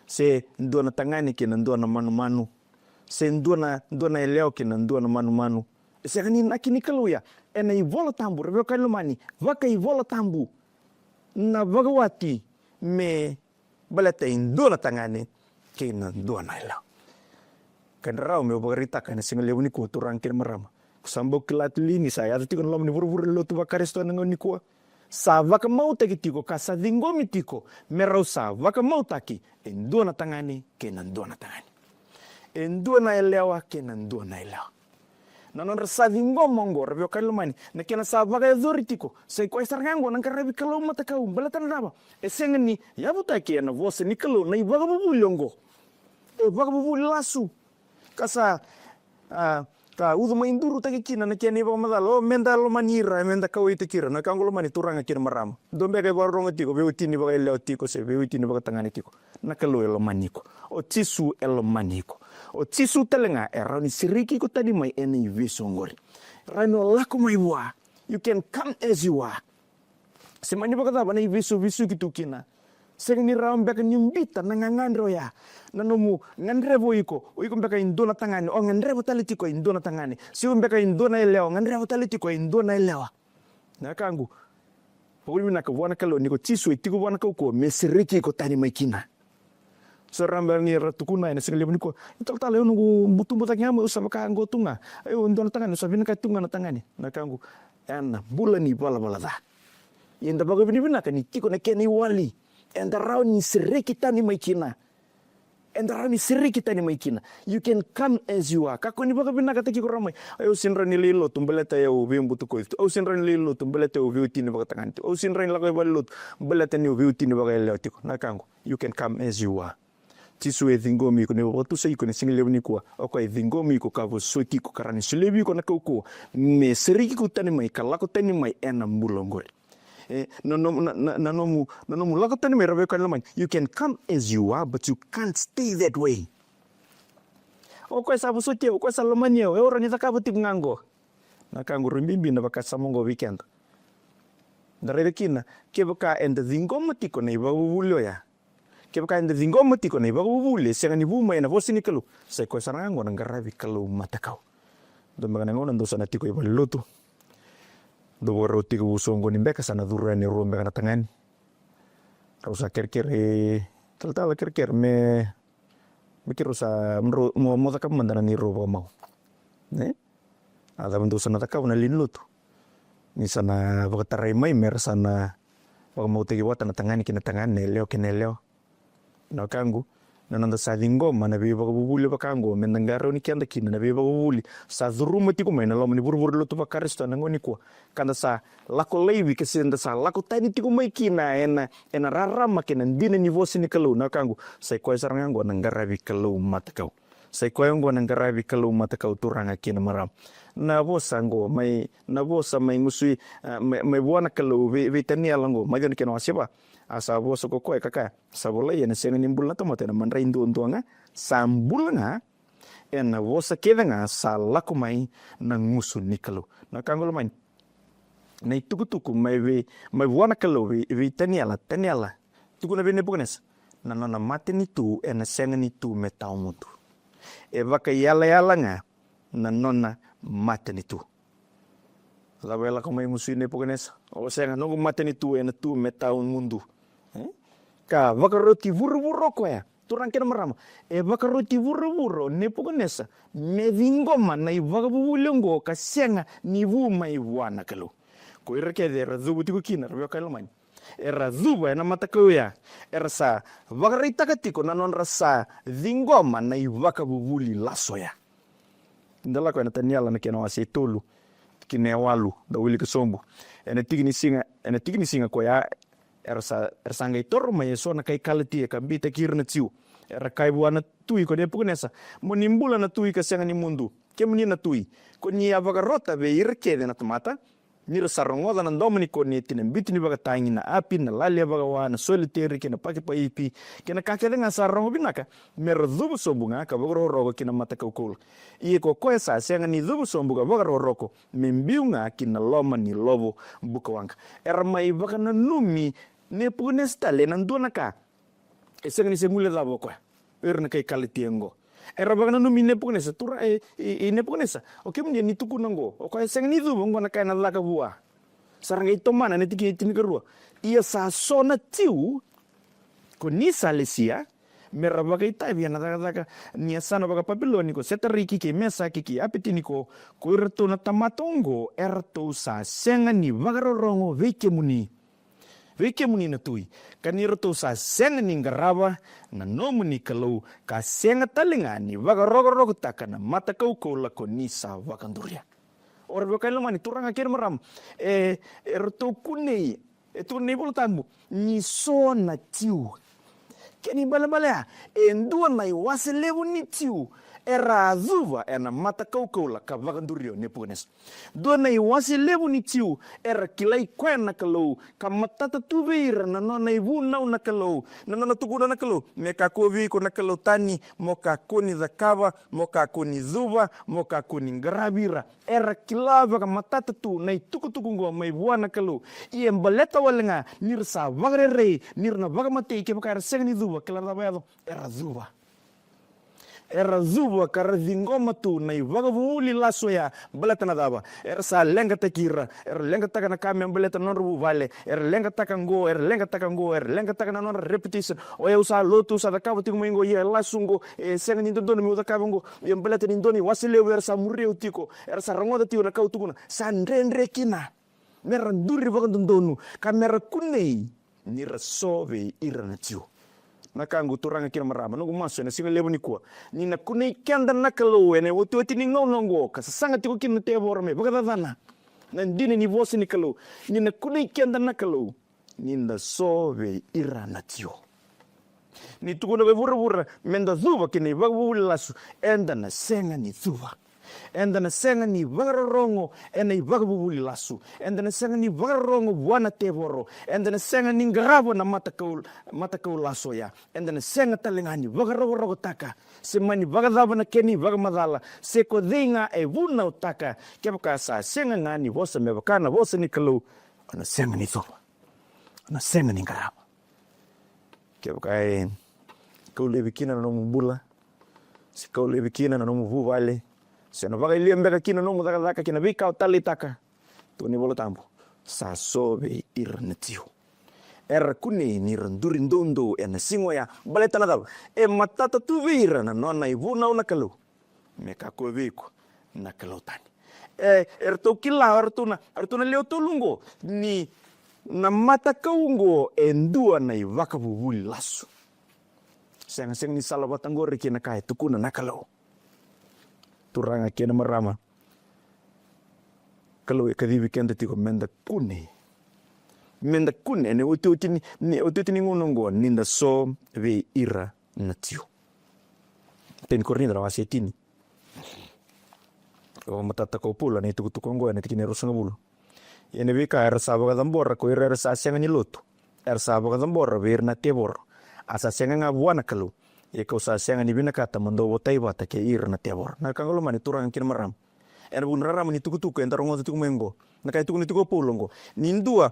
Speaker 1: se ndua na tangane ke na ndua na manu se ndua na elewa ke na ndua na manu esengani nakini Kalou ya ena ivola tambu rebe kalumani vaka ivola tambu na vagawati me balata ndua na tangane ke na ndua na elewa kanrao me bagarita kana singalew ni ko turang kin marama kusambok kilatli ni saya tiko lom ni buru lo tu bakaresto nango ni ko sa vaka mau taki tiko kasa dingomi tiko merau sa vaka mau taki endua na tangani kena ndua na tangani endua na elewa kena ndua na elewa nanon rasa dingomo ngo rebio kalumani na kena sa vaka zori tiko sai ko sarngango nang karabi Kalou matakau balatan raba esengani yabutaki na vose ni Kalou na ibaga bubulongo ibaga bubul lasu kasa ka udu mainduru taki kina na kene ba madalo menda lo manira menda ka wite kira na kangulo mani turanga kina marama dombe ke baronga tiko beutini ba ele tiko se beutini ba tangani tiko na Kalou elo maniko o tisu elo maniko o tisu telenga erani siriki ko tadi mai ene visongori rano lako mai wa
Speaker 2: You can come as you are. Semani bakata na visu kitu kina. Sengni raum beka nyumbita na ngangandro ya. Nanomu ngandrevo iko mbeka indona tangani. O ngandrevo talitiko indona tangani. Siu mbeka indona elewa. Ngandrevo talitiko indona elewa. Nakangu. Paguli minaka wana kalo niko tisu itiko wana kauko mesiriki iko tani maikina. So ramba ni ratukuna ina single niko tala yo nungu butumbuta nyama usaba ka ngotunga. Ayo indona tangani usabina ka tunga na tangani. Nakangu ana bulani bala da. Yenda bago binibina ka ni tiko na keni wali. Endarau ni siriki tani maikina. You can come as you are. Kako ni baga binaka taki koramai. Ayo sinra ni lilo tumbeleta ya uvi mbutuko itu. Au sinra ni lilo tumbeleta ya uvi utini baga tanganti. Au sinra ni lako balot tumbeleta ni uvi utini baga eleo tiko. Nakangu. You can come as you are. Tisu e dhingomi ko ne watu sa iko ne single ni kwa. Oko e dhingomi ko ka vo soki ko karani sulebi ko na ko me siriki ko tani mai kalako tani mai ena mulongore. Nanomu lakotani me rabe kan lamai. You can come as you are, but you can't stay that way. O ko sa busote o ko sa lamanya o ora ni takabuti ngango. Nakango rimbimbi na baka samongo weekend. Darere kina ke baka enda dingomati ko nei babulo ya. Ke baka enda dingomati ko nei babule senga ni buma ena vosini kalu. Sai ko sarango na ngaravi kalu matakau. Do magana ngona ndo sana tiko ibaloto. Do roti ko usongo ni beka sana dura ni rumbe kana tangani. Rausa kerker tal kerker me kiro sa mo taka mandana ni robo mau. Ne? Ada bendo sana taka una linluto. Ni sana bakatarai mai mer sana baka mau tegi wata na tangani kina tangani leo keneleo. Na kangu nananda sa dingoma na biba bubuli bakango mendangaro ni kianda kina na biba bubuli sa duruma tiko mai na lomo ni burbur lo to bakaristo na ngoni ko kanda sa lako lewi ke senda sa lako tani tiko mai kina ena rarama kina ndina ni vosi ni Kalou na kangu sai ko sarangango na ngarabi Kalou matakau sai ko yango na ngarabi Kalou matakau turanga kina maram na vosa ngo mai na vosa mai musui mai buana Kalou ve tania lango mai ni kena wasiba asa vosa ko kaka sabola yana senga nimbulna tomate na manra indu nga sambulanga ena vosa kedanga sa lakumai na ngusu ni Kalou na kangolo main na tuku mai buana Kalou ve taniala tuku na bene bukanes na nona mate ni tu ena senga ni tu metau mutu e vaka yala nga na nona mate ni tu labela ko mai musu ne bukanes o senga no mate ni tu ena tu metau mundu ka vakaroti vuru ko ya turang kena marama e vakaroti vuru ne pokonesa me vingoma na ivagabulongo kasenga ni vuma iwana Kalou ko ireke de razubu tiko kina rabio kalomani era zuba na matakau ya era sa vakarita katiko na non rasa vingoma na ivakabuli laso ya ndala ko na taniala na kena wase tolu kine walu da wili kesombo ena tigini singa ko ya era sangai torro mai so na kai kalati ka bita kirna tiu era kai buana tui ko de pugnesa monimbula na tui ka senga ni mundu ke muni na tui ko ni avagarota be irke de na tomata ni sarongo da ndomni ko ni tinen bitini baga tangi na api na lalia baga wana soliteri ke na pake pa ipi ke na kakele nga sarongo binaka merdubu sombunga ka bagro rogo kina mata kaukul ie ko esa senga ni dubu sombunga bagro roko membiunga kina loma ni lobo bukawanga era mai baga na numi ne punesta le nandona ka senga ni sengule da boko erna kai kalitiengo era bagana no mine punesa tura ne punesa o ke ni tuku nango o ka senga ni dubu ngona kai na laka bua saranga itomana ne tiki tinikaru ia sa sona tiu ko ni salesia mera baga itavi na daga ni asana baga papiloni ko setariki ke mesa kiki apetiniko ko irto na tamatongo erto sa senga ni vagarorongo Weke muni na tui, kaniro to sa senga ni ngaraba na nomu ni Kalou ka senga talinga ni wagarogo taka na mata kau lako ni sa wakanduria. Ora baka lama ni turanga kira maram erto kunei tu ni bulu tamu ni so na tiu Keni bala endua na iwase levu ni tiu era azuva ena mata kaukau ka vagandurio ne punes. Dua na iwase levu ni tiu era kilai kwena Kalou ka matata tuveira na nona ivu nau na Kalou na nona tukuna na Kalou me kakua vei iko na Kalou Tani mo kakuni zakava mo kakuni zuva mo kakuni gravira era kilava ka matata tu na tuku ngo mai vua na Kalou i embaleta walenga nirsa vagrerei nirna vagamate ke makara sengni zuva kelara vado era zuva kara vingoma tu na vagavuli laso ya baleta na dava era sa lenga takira era lenga taka na kame baleta non rubu vale era lenga taka ngo era lenga taka na non repetition o eu sa lotu sa da kava tingo mengo ia lasungo senga ni dondoni mi kava ngo ia baleta ni dondoni wasile era sa mureu tiko era sa rangoda tio na kau tukuna sa ndrendre kina mera nduri vagandondonu kamera kunei ni rasove ira na tio na kangu turanga kina marama nungu maso na singa levo ni kua ni na kunei kenda na Kalou ene wotu eti ni ngau kasasanga tiko kina te vorame bagadadana na ndine ni vosi ni Kalou ni na kunei kenda na Kalou ni na sove ira na tio ni tukuna ve vura menda zuva kina vagavuli lasu enda na senga ni zuva enda na senga ni vagarongo ena i vagavuli lasu enda na senga ni vagarongo wana tevoro enda na senga ni ngravo na matakau laso ya enda na senga talengani vagarogo taka semani vagadava na keni vagamadala seko deinga e vuna utaka kepaka sa senga ngani vosa mevakana vosa ni Kalou ana senga ni zoba ana senga ni ngravo kepaka e kau levikina na nomu bula si kau levikina na nomu vuvale sena vaga ilia mbeka kina nomu daka kina vika o tali taka tuni bolo tambo sa sove ira na tio era kuni ni randuri ndondo ena singo ya baleta na dava e matata tu vira na nona ivuna una Kalou me kakua vei iko na Kalou Tani erto kila artuna leo tolungo ni na mata kaungo endua na ivaka vuvuli lasu senga ni salabatangore kina kai tukuna na Kalou turanga kena marama Kalou e kadivi kenda tiko menda kune ne ututini ngunongo ninda so ve ira na tio ten kornida rawa setini o matata ko pula ne tukutukongo ne tikine rosanga bulu ene vika era sabaga dambora ko era sa senga ni lotu era sabaga dambora ver na tebor asa senga ngabuana Kalou e kau sa senga ni bina kata mando wotai bata ke ira na tebor na kangolo mani turang kina maram ena bun raram ni tukutuku enda rongo tuku mengo na kai tuku ni tuku pulongo nindua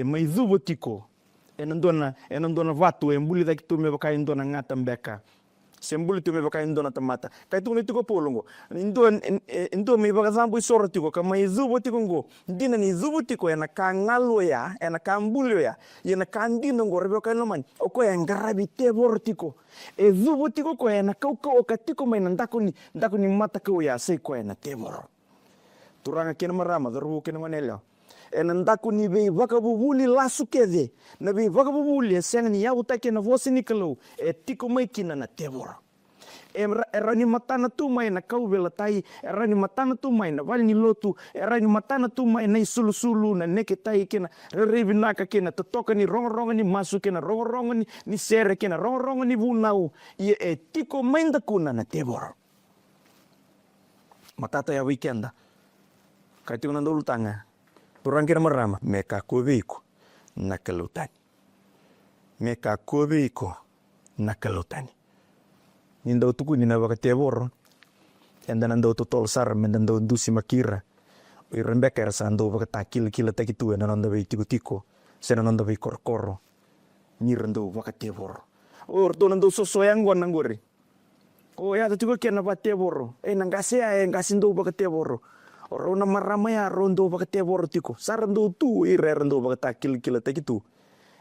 Speaker 2: mai zubo tiko ena ndona vatu embuli da kitu me bakai ndona ngata mbeka sembuli tu me bakai ndona tamata kai tuku ni tuku pulongo ndua me baga zambu isoro tiko kama zubo tiko ngo ndina ni zubo tiko ena kangalo ya ena kambulio ya ena kandino ngo rebe kai lomani oko ya ngarabi tebor tiko zubo tiko ko ena kau okatiko mai ndako ni mata kau ya sei ko ena tebor turanga kena marama doru kena ngonelo ena ndako ni vei vakabubuli lasu kede na vei vakabubuli senga ni yabu take na vosi ni Kalou tiko mai kina na tebor era ni matana tu mai na kau velatai era ni matana tu mai na vali ni lotu era ni matana tu mai na sulu na neke tai kena revinaka kena totoka ni rongo ni masu kena rongo ni sere kena rongo ni vunau ia tiko mai ndakuna na tebor matata ya weekenda kai tiko nando lutanga turang kena marama me kakua vei iko na Kalou Tani me kakua vei iko na Kalou Tani ninda tuku ni na vaka tebor enda nando totol sar mendando dusi makira o irembeka era sando vaka takil kila takitu ena nando vei tiko sena nando vei korkoro ni rando vaka tebor o orto nando sosoyango nangore o ya tuku kena va tebor nangase ngasindo vaka tebor oro na marama ya rondo vaka tebor tiko sarando tu irerando vaka takil kila takitu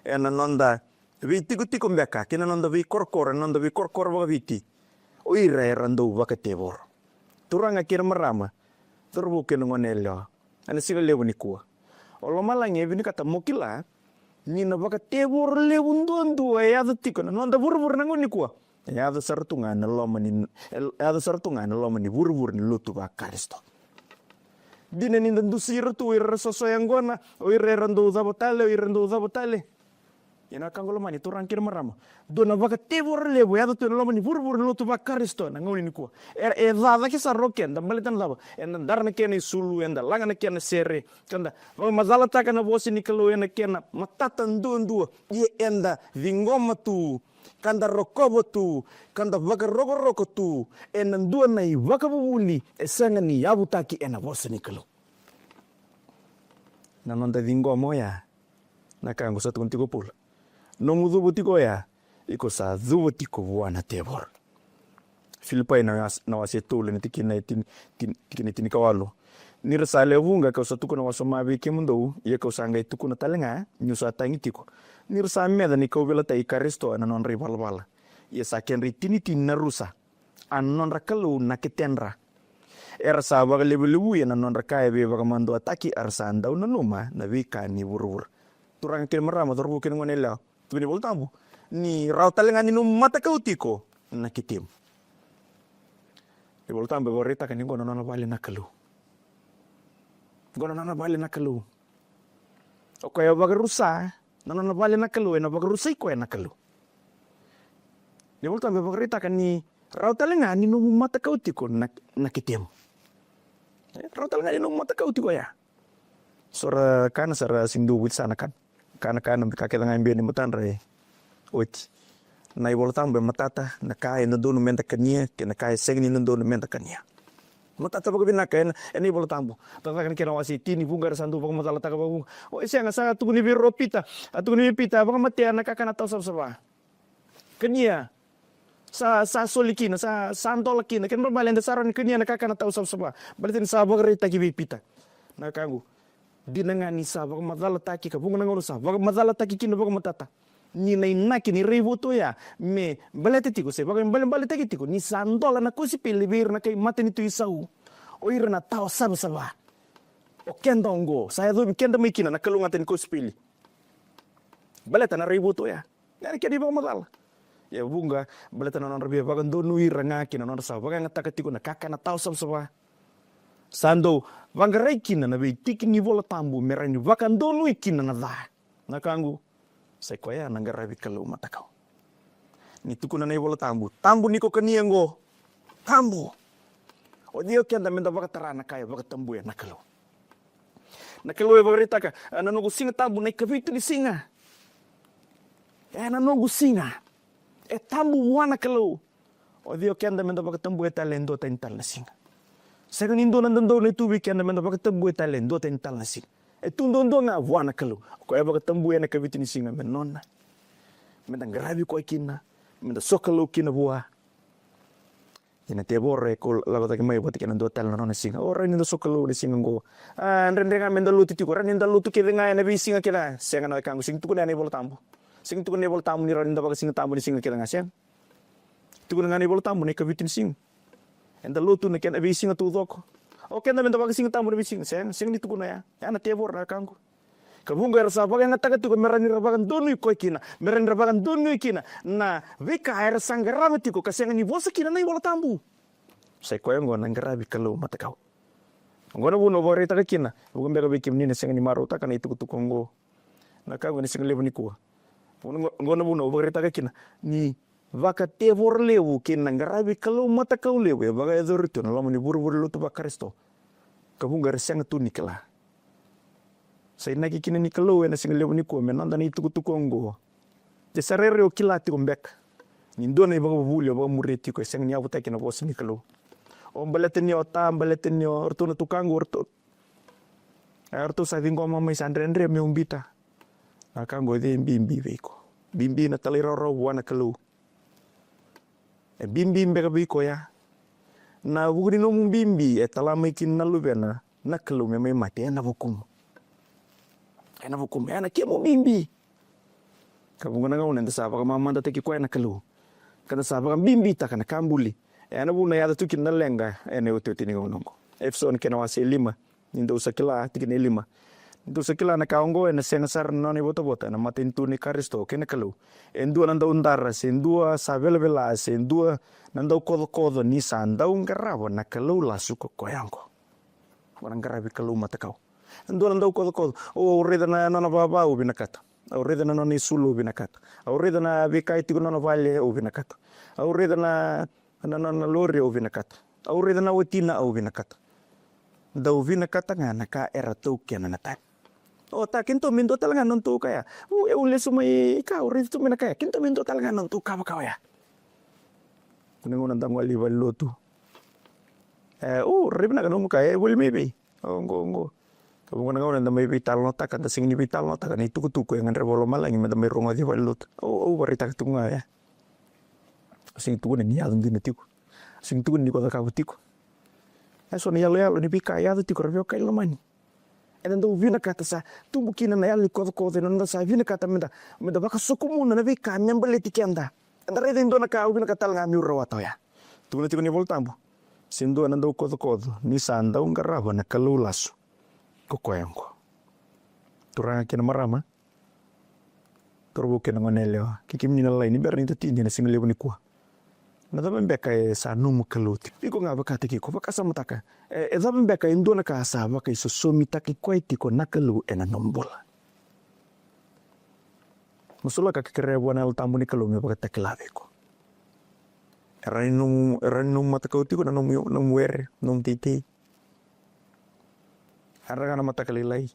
Speaker 2: ena nanda vei tiko mbeka kena nando vei korkoro vaka viti o ira rando vaka tebor turanga kira marama turbu kena ngonelo ana siga levo ni kua o lo malange vini kata mokila ni na vaka tebor levo ndondo ya tiko na nanda burbur nango ni kua ya da sartunga na lomani burbur ni lutu va karisto dine ni ndandu sirtu ira soso yangona o ira rando zabotale Ina kango lamani turang kina marama. Dona vaka tevor levo ya tu lamani vur no tu vakaristo na ngoni nikua. Dada kisa roken da malitan lava. Enda darna kena sulu enda langana kena sere. Kanda mazala taka na vosi nikalo ena kena matata ndua ye enda vingoma tu. Kanda rokobo tu, kanda vaka roko tu, ena ndua nai vaka bubuli, esanga ni yabutaki ena vosi nikalo. Na nonda vingoma ya, na kango sa tuntiko pula. No mudhubu tiko ya, iko sa dhubu tiko vuana tevor. Filipai na wasetule ni tikini kawalo. Nira sa levunga kau sa tuku na wasomabi kimundo, ye kau sa ngai tuku na talenga, nyusa tangi tiko. Nira sa meda ni kau vela tai karisto na non rival. Ye sa kenri tini na rusa. An non rakalu na ketenra. Era sa baga lebu ya na non rakaya be baga mando ataki arsa andau na numa na vika ni burur. Turang kini marama torbu kini ngonela. Tuni voltamu. Ni rau talenga ni mata kau tiko na kitim. Di voltamu berita kan ni gono nona bali na kalu. Gono nona bali na kalu. O kaya baga rusa, nona bali na kalu, ena baga rusa iko ena kalu. Di voltamu berita kan ni rau talenga ni mata kau tiko na kitim. Rau talenga ni mata kau tiko ya. Sora kana sara sindu wit sana kan. Kana kakek tengah ambil ni mutan rai. Oi. Na iboltam be matata na kai na dono menta kania ke na kai segni na dono menta kania. Matata baga bina kai eni iboltam. Tata kan kira wasi tini bungar sandu baga matala taka baga. O ese nga sa tuku ni biro pita. Atuku ni pita baga matia na kakana tau sab. Kania. Sa solikina sa santolakina ken berbalen da saron kania na kakana tau sab. Balitin sa baga rita ki pita. Na kangu. Dinangani sa baga madala taki ka bunga ngolo sa baga madala taki kino baga matata ni nai naki ni revo to ya me balete tiko se baga balete taki tiko ni sandola na kosi pelibir na kai mateni tu isau o ira na tao saba o kenda ongo saya do kenda mikina na kalunga ten kosi peli balete na revo to ya nani kedi baga madala ya bunga balete na non rebe baga ndonu ira ngaki na non sa baga ngataka tiko na kaka na tao saba Sando vangarai kina na bei tiki ni vola tambu merani vakandonu ikina na dha. Na kangu sekoya nangarabi kalau matakau. Ni tuku na vola tambu. Tambu niko kaniango. Tambu. O dio kenda menda vakatara na kaya vakatambu ya nakalo. Nakalo ya vakarita ka nanogu singa tambu na ikavitu ni singa. Nanogu singa. Tambu wana kalau. O dio kenda menda vakatambu ya talendo ta intal na singa. Saya nindo nando na tu weekend na baka tambu talendo ten talasi. Tundo nga wana kalu. Ko eba tambu na kabiti ni singa menona. Menda gravi ko kina. Menda sokalo kina bua. Ina te borre ko lago ta mai boti kina do tal na singa. Ora ni sokalo ni singa go. Rendenga menda luti ti ko ran nda lutu ke nga na bi singa kila. Senga na kangu sing tu ko na ni bol tambu. Sing tu ko ni bol tambu ni ran nda baka singa tambu ni singa kila nga sen. Tu ko nga ni bol tambu ni kabiti ni singa. Enda lutu na kena bising tu doko. O kena menda bagi sing tamu bising sing ni tukuna ya. Ya na tebor na kangu. Kabunga rasa baga ngata tu merani rabagan donu ko kina. Merani rabagan donu kina. Na vika air sanggarabi tiko kaseng ni bosa kina na bola tambu. Sai ko ngo nangarabi kalau mata kau. Ngona buno borita ka kina. Bukan bega bikim ni seng ni maru ta kana itu tukongo. Na kangu ni seng levo ni ko. Ngona buno borita ka kina. Ni vaka tevor lewu kin nangarabi kalau mata kau lewu ya baga edor itu na lamani buru-buru lu tu bakaristo kabunga reseng tu nikela sai naki kini nikelo na sing lewu ni ko menanda ni tuku ongo de sarere o kilati kombek ni ndona baga bubulio baga mureti ko seng ni abuta kina bos nikelo o baleten ni otam baleten ni orto na tukango orto sa vingo mama isandre me umbita akango de bimbi veiko bimbi na taliroro wana kelu bimbi mbeka biko ya na bugri no bimbi talama ikin na lubena na kelu me mate na bukum na kemo bimbi kabunga nga unenda sa baka mama ndate ki kwa na kelu kana sa baka bimbi ta kana kambuli na buna ya tu kin na lenga ene ututi ni ngongo efson kena wase 5 nindo sakila tikine 5 nindo sakila na kaongo na sengasar no ni bota na matintu ni karisto kena kelu endua nanda undara sendua sabela sendua nanda kodo ni sandau ngarabo na kelu lasuko koyango wana ngarabi kelu matakau endua nanda kodo o reda na baba ubinakata Aureda na nona isulu vinakata. Aureda na vikai tiku nona vale o vinakata. Aureda na nona lori o vinakata. Aureda na watina o vinakata. Dau vinakata nga naka era tau kiana na tan. O ta kinto mindo talaga non tu kaya. E ule sumai ikaw rito minakaya. Kinto mindo talaga non tu kawaya. Kunangunan tango aliwa lotu. Ribna kanong kaya will maybe. Ngo. Kabungan nga na may vital nota kan tasing ni vital nota kan ituko-tuko yang andre bolo malang yung may ronga di walut. Barita ka tunga ya. Sing tuko ni yadon din tiko. Sing tuko ni ko ka tiko. So ni yalo ni bika yado tiko ravyo kay lamani. And then do vina kata sa tumbukin na yalo ko na sa vina kata menda baka sukumuna na bika nyambali tikenda. And the reason do na ka vina kata nga mi rawato ya. Tuko ni voltambo. Sindo nando ko ni sanda un garaba na Kalou lasso. Kokoyango. Turanga kina marama. Turbo kina ngoneleo. Kikimni na laini berni tati ni single ni kwa. Na daban beka sa numu kaluti. Iko nga baka tiki ko baka sa mataka. Daban beka indo na ka sa baka isosomi taki kwa itiko na Kalou ena nombola. Musula ka kikrewa na altambo ni Kalou me baka takilave ko. Erani num matakau tiko na num were num titi. Harga na mata kalilai.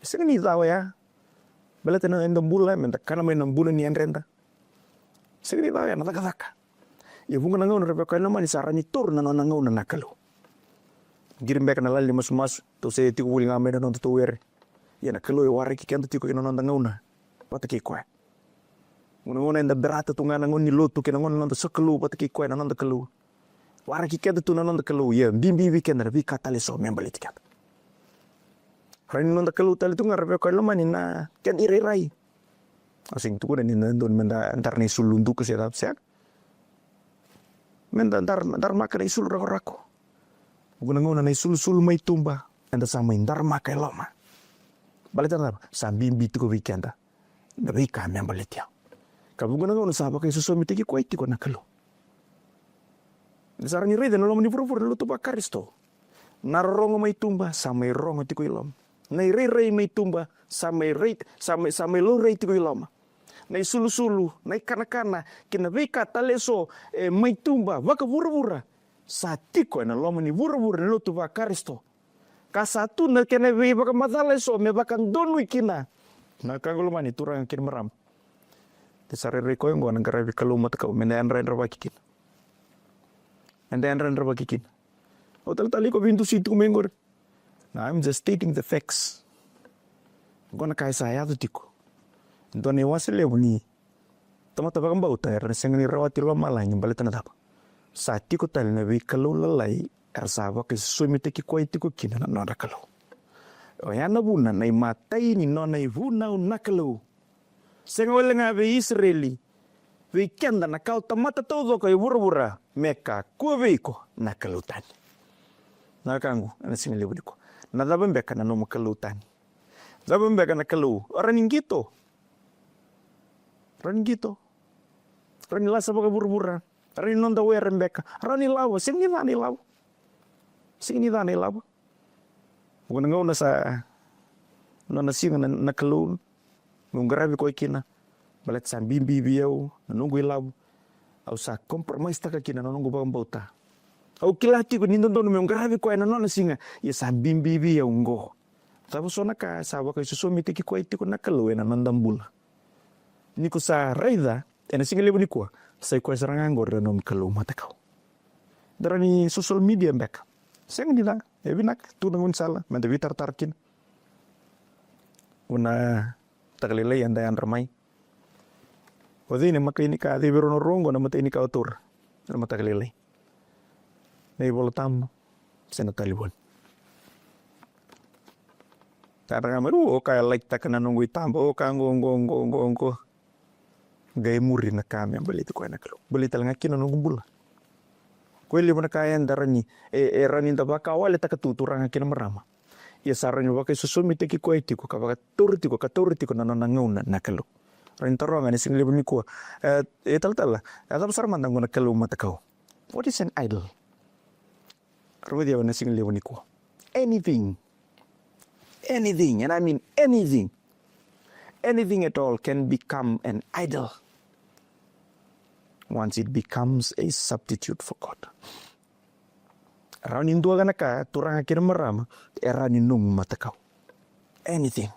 Speaker 2: Sing ni tahu ya. Bela tena endam bula menta kana mai nam bula ni enrenda. Sing ni tahu ya nata kazaka. Ya bunga nangau na repeka na mani sarani tur na nangau na Kalou. Girim beka na lali mas to se tiku buli ngame na nonto wer. Ya na Kalou ware ki kento tiku ina nangau na. Pata ki kwa. Ngona enda berata tunga nangon ni lotu ke nangon nonto so Kalou pata ki kwa na nonto Kalou. Ware ki kento tu na nonto Kalou ya bimbi weekend na bi katale so membali tikat. Rain nonda Kalou tali tu ngarep ko lamani na kan irirai. Asing tu ni nandon menda antar ni sulundu ke sedap siak. Menda antar makan isul rako. Gunangona na isul mai tumba anda sama indar makai loma. Balita na sambimbi tu ko weekenda. Na wika me balitia. Kabunangona sa ba kay susomi tiki ko itiko na Kalou. Sarani rede no loma ni furfur lu tu ba Kristo. Narongo mai tumba sama rongo tiko ilom. Nay rei may tumba sa may lo rei tiko iloma. Nay sulu nay kana kinabika taleso may tumba waka vura sa tiko na loma ni vura na lo tuva Kristo. Kasatu na kena we baka mataleso me baka donwi kina. Na kangolo mani turang kin maram. Tesare reko ngo nang garabi Kalou matka me na anra bakikin. Anda anra bakikin. Hotel tali ko bintu situ mengor. Now, I'm just stating the facts. Gona kai saya tu tiko. Doni wasile buni. Tamata bagam bauta era sengani rawati lo malai baleta na dapa. Sa tiko tal na wi Kalou lalai ersava ke sumite ki koi tiko kina na nora Kalou. O ya na buna na matai ni nona ivuna na Kalou. Sengole nga be Israeli. We kenda na kau tamata todo ko ibura me kakua vei iko na Kalou Tani. Na kangu ana single buni ko. Na daban beka na nomo Kalou Tani. Daban beka na Kalou. Raning gito. Rani lasa baka burbura. Rani nonda weren beka. Rani lawa. Sing ni dani lawa. Bukan ngau na sa nona singa na Kalou. Ngunggarabi ko ikina. Balet sa bimbi biyau. Nanunggu ilaw. Au sa compromise taka kina nanunggu bakang bauta. Au kilati ko nindon dono me ngrabe ko na nona singa ya sa bimbi ya ungo. Sabu sona ka sabu ka susomi tiki ko itiko na Kalou na nandambula. Niko sa raida ena singa lebu ni ko sai ko sarang angor nom Kalou matakau. Darani social media mbek. Seng nila ebinak tu nangun sala mende vitar tarkin. Una tagalilay anda yan ramay. Wadini makaini ka di biro no rongo na mata ini ka otur. Na matagalilay. May bolotam sa natalibon. Tara nga maru o kaya like ta ka nanunggoy tambo o ka ngong. Gay muri na kami ang balito ko na Kalou. Balita lang nga kinanunggong bula. Kweli mo na kaya ang darani. Ranin da baka wale ta katuturang nga kinamarama. Iya saran nyo baka susumite ki kwaiti ko kapag katurti ko nananangaw na Kalou. Ranin tarongan ni singlibon ni ko. Tal-tal. Atap sarman na Kalou matakaw. What is an idol? Dia na singlibon ni ko. Anything, and I mean anything anything at all can become an idol once it becomes a substitute for God. Around indua ganaka turanga kira marama era ni nung matakau. Anything.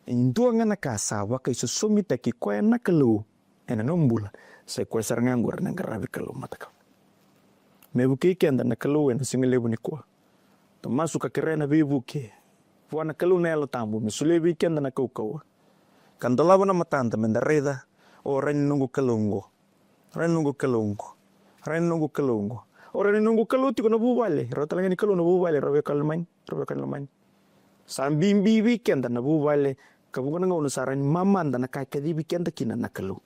Speaker 2: Indua ganaka sa waka iso sumita ki koe na Kalou ena nombula sa koe sarangangur na garabi Kalou matakau. Mebuke kenda na Kalou ena singalebu ni koa. Masuk ka kirena bibuke. Wana Kalou na elo tambu misulebi kenda na kau. Kandalawa na matanda mendareda o ren nungu Kalungo. Ren nungu Kalungo. Ren nungu Kalungo. O ren nungu Kalou tiko na bubale. Rau talanga ni Kalou na bubale. Rau kalamain. Sambimbi weekend na bubale. Kabunga nga unusaran mamanda na kakadi weekend kina na Kalou.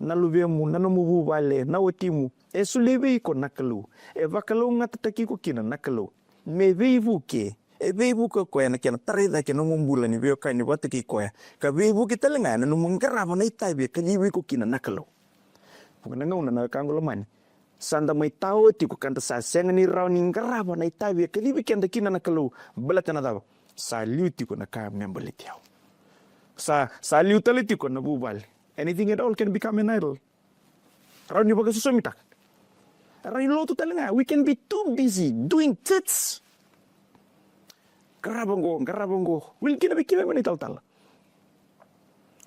Speaker 2: Na lubemu na no bubale na otimu. E sulebi iko na Kalou. E vakalou nga tataki ko kina na Kalou. Me veivuke. E veivuke koe na kena tareda ke nungumbula ni veo kai ni wataki koe. Ka veivuke talenga na numungarava na itaibia ka liwi ko kina na Kalou. Punga nga una na kango lamani. Sanda mai tau tiko kanta sa senga ni rau ni ngarava na itaibia ka liwi kenda kina na Kalou. Balata na dawa. Sa liu tiko na kaya mnyambaliti yao. Sa liu tali tiko na bubal. Anything at all can become an idol. Rau ni baga susumitak. Rau ni lotu talenga. We can be too busy doing tits. Garabongo. Will kina bikime mani tal.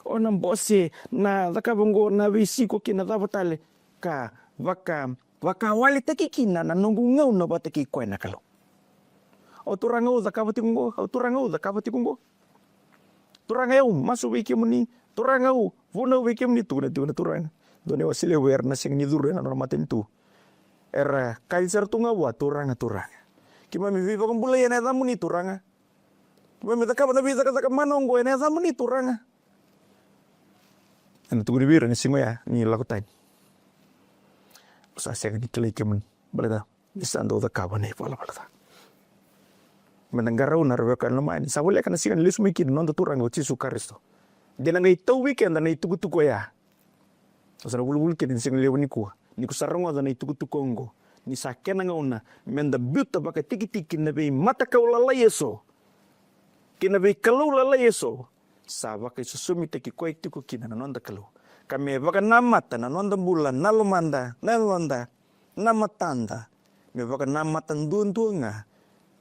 Speaker 2: O nang bose na zakabongo na visiko kina davatale ka vaka wale taki kina na nungu ngau na bataki koe na Kalou. O turangau zakavati kungo. Turangau masu wiki muni. Turangau vuna wiki muni tu na turang. Done wasile wer na sing ni dure na normatin tu. Era kaiser tunga wa turanga. Kima mi viva kumbula ya na muni turanga. Kima mi zakaba na visa ka manongo ya na muni turanga. Ana tu guribira ni singo ya ni Kalou Tani. Sa sega ni tele kemun balada nisando da kabane pala balada. Menanggarau na reweka lamani sa wala kana sigan lisu mikin non turanga uci sukaristo. Dena ngai tau weekend na itugu ya. Sa na bulbul kin sing lewani ku. Ni ku sarango da na itugu kongo. Ni sakena ngauna menda buta baka tiki na be mata kaulala yeso. Kina be Kalou lala yeso. Sa baka susumi teki koe tiku kina na nonda Kalou. Kami baka namata na nonda bulan nalomanda namatanda. Me baka namatan duan-duanga.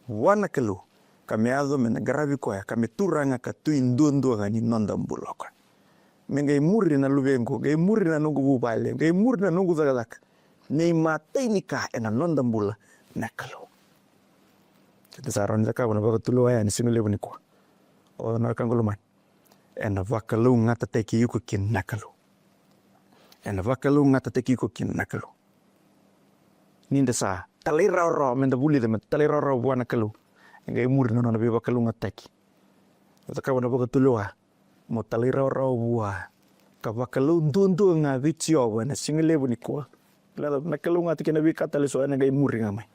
Speaker 2: Wana Kalou. Kami ado menagarabi koe. Kami turanga ka tuin duan-duanga ni nonda mbuloko. Mengai muri na lubengo. Gai muri na nungu bubale. Gai muri na nungu zagalak. Nei matay ni ka ena nonda mbula na Kalou. Kita saron zaka wana baka tulo aya ni sinule ni ko. O na kangoloman. Ena vakalou ngata teki yuko kin na Kalou. Ena vakalou ngata teki yuko kin na Kalou. Ninda sa talera menda buli de talera wana Kalou. Ngai muri na be vakalou ngata teki. Zaka wana baka tulo mo talera bua. Ka vakalou ndundu nga vitio wana sinule ni ko. Na Kalou ngata kina bi katale so ena ngai muri ngamai.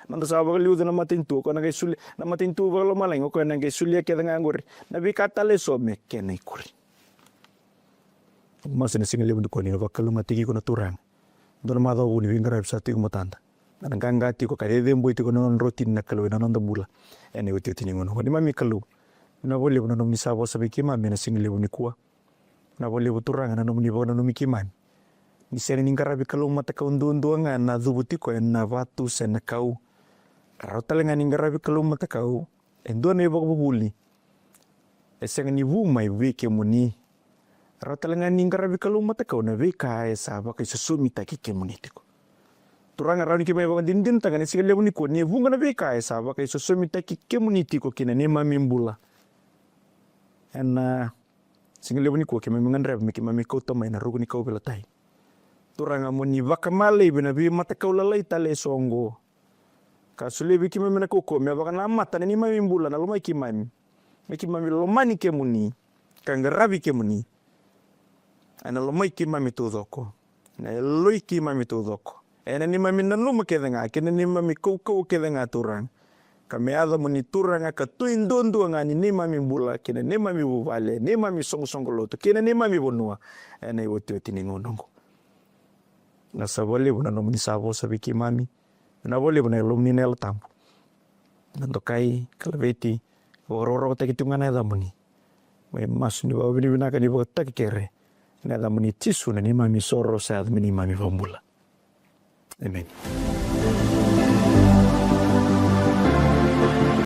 Speaker 2: Nanda sa baka liu na matintu ko na ngai suli na matintu baka lo malengo ko na ngai suli ke nga ngori. Na bi katale so me kenai kuri. Mas na single lebu ko ni baka Kalou ngata ko na turang. Don ma do ni vinga rap sa ti ko matanda. Na ganga ti ko kare dembo ti ko non rotin na Kalou na nonda bula. Ene uti ti ngono. Ni mami Kalou. Na bole na no misabo sa bikima me na single lebu ni ko. Na bole turang na no ni bo na no mikiman. Ni sere ni garabi Kalou mata kaunduan na dhubuti ko na vatu sa na kau. Rau talenga ni garabi Kalou mata kau. Endua na ibang bubuli. Esa ni vumay wike muni. Rau talenga ni garabi Kalou mata kau na wika esa baka isusumita kike munitiko. Turanga rau ni kimay baka dindin tanga ni sigale muni ko ni vunga na wika esa baka isusumita kike munitiko kina ni mamimbula. Na sigale muni ko kimay manganrab mikimami kau tamay na rugo ni kau belatay. Turanga mo ni vakamale binabi mata kaulalay tale songo. Kasulebi kima mina koko me baka namata ni mamimbula na lumay kimami. Me kimami lomani ke muni. Kangarabi ke muni. Ana lumay kimami tudoko. Na eloy kimami tudoko. Ena ni mami nanuma kedenga. Kena ni mami koko kedenga turang. Kami ada muni turanga katuin donduanga ni mamimbula. Kena ni mami bubale. Ni mami songo loto. Kena ni mami bonua. Ena iwoti ni ngonongo. Na sabole buna no ni sabo sabi ki mami na bole buna lum ni nel tampo nando kai kalveti ororo te kitunga na da muni May mas ni bawa bini binaka ni bawa tak kere. Ni ada meni tisu ni mami soro saat meni mami pembula. Amen.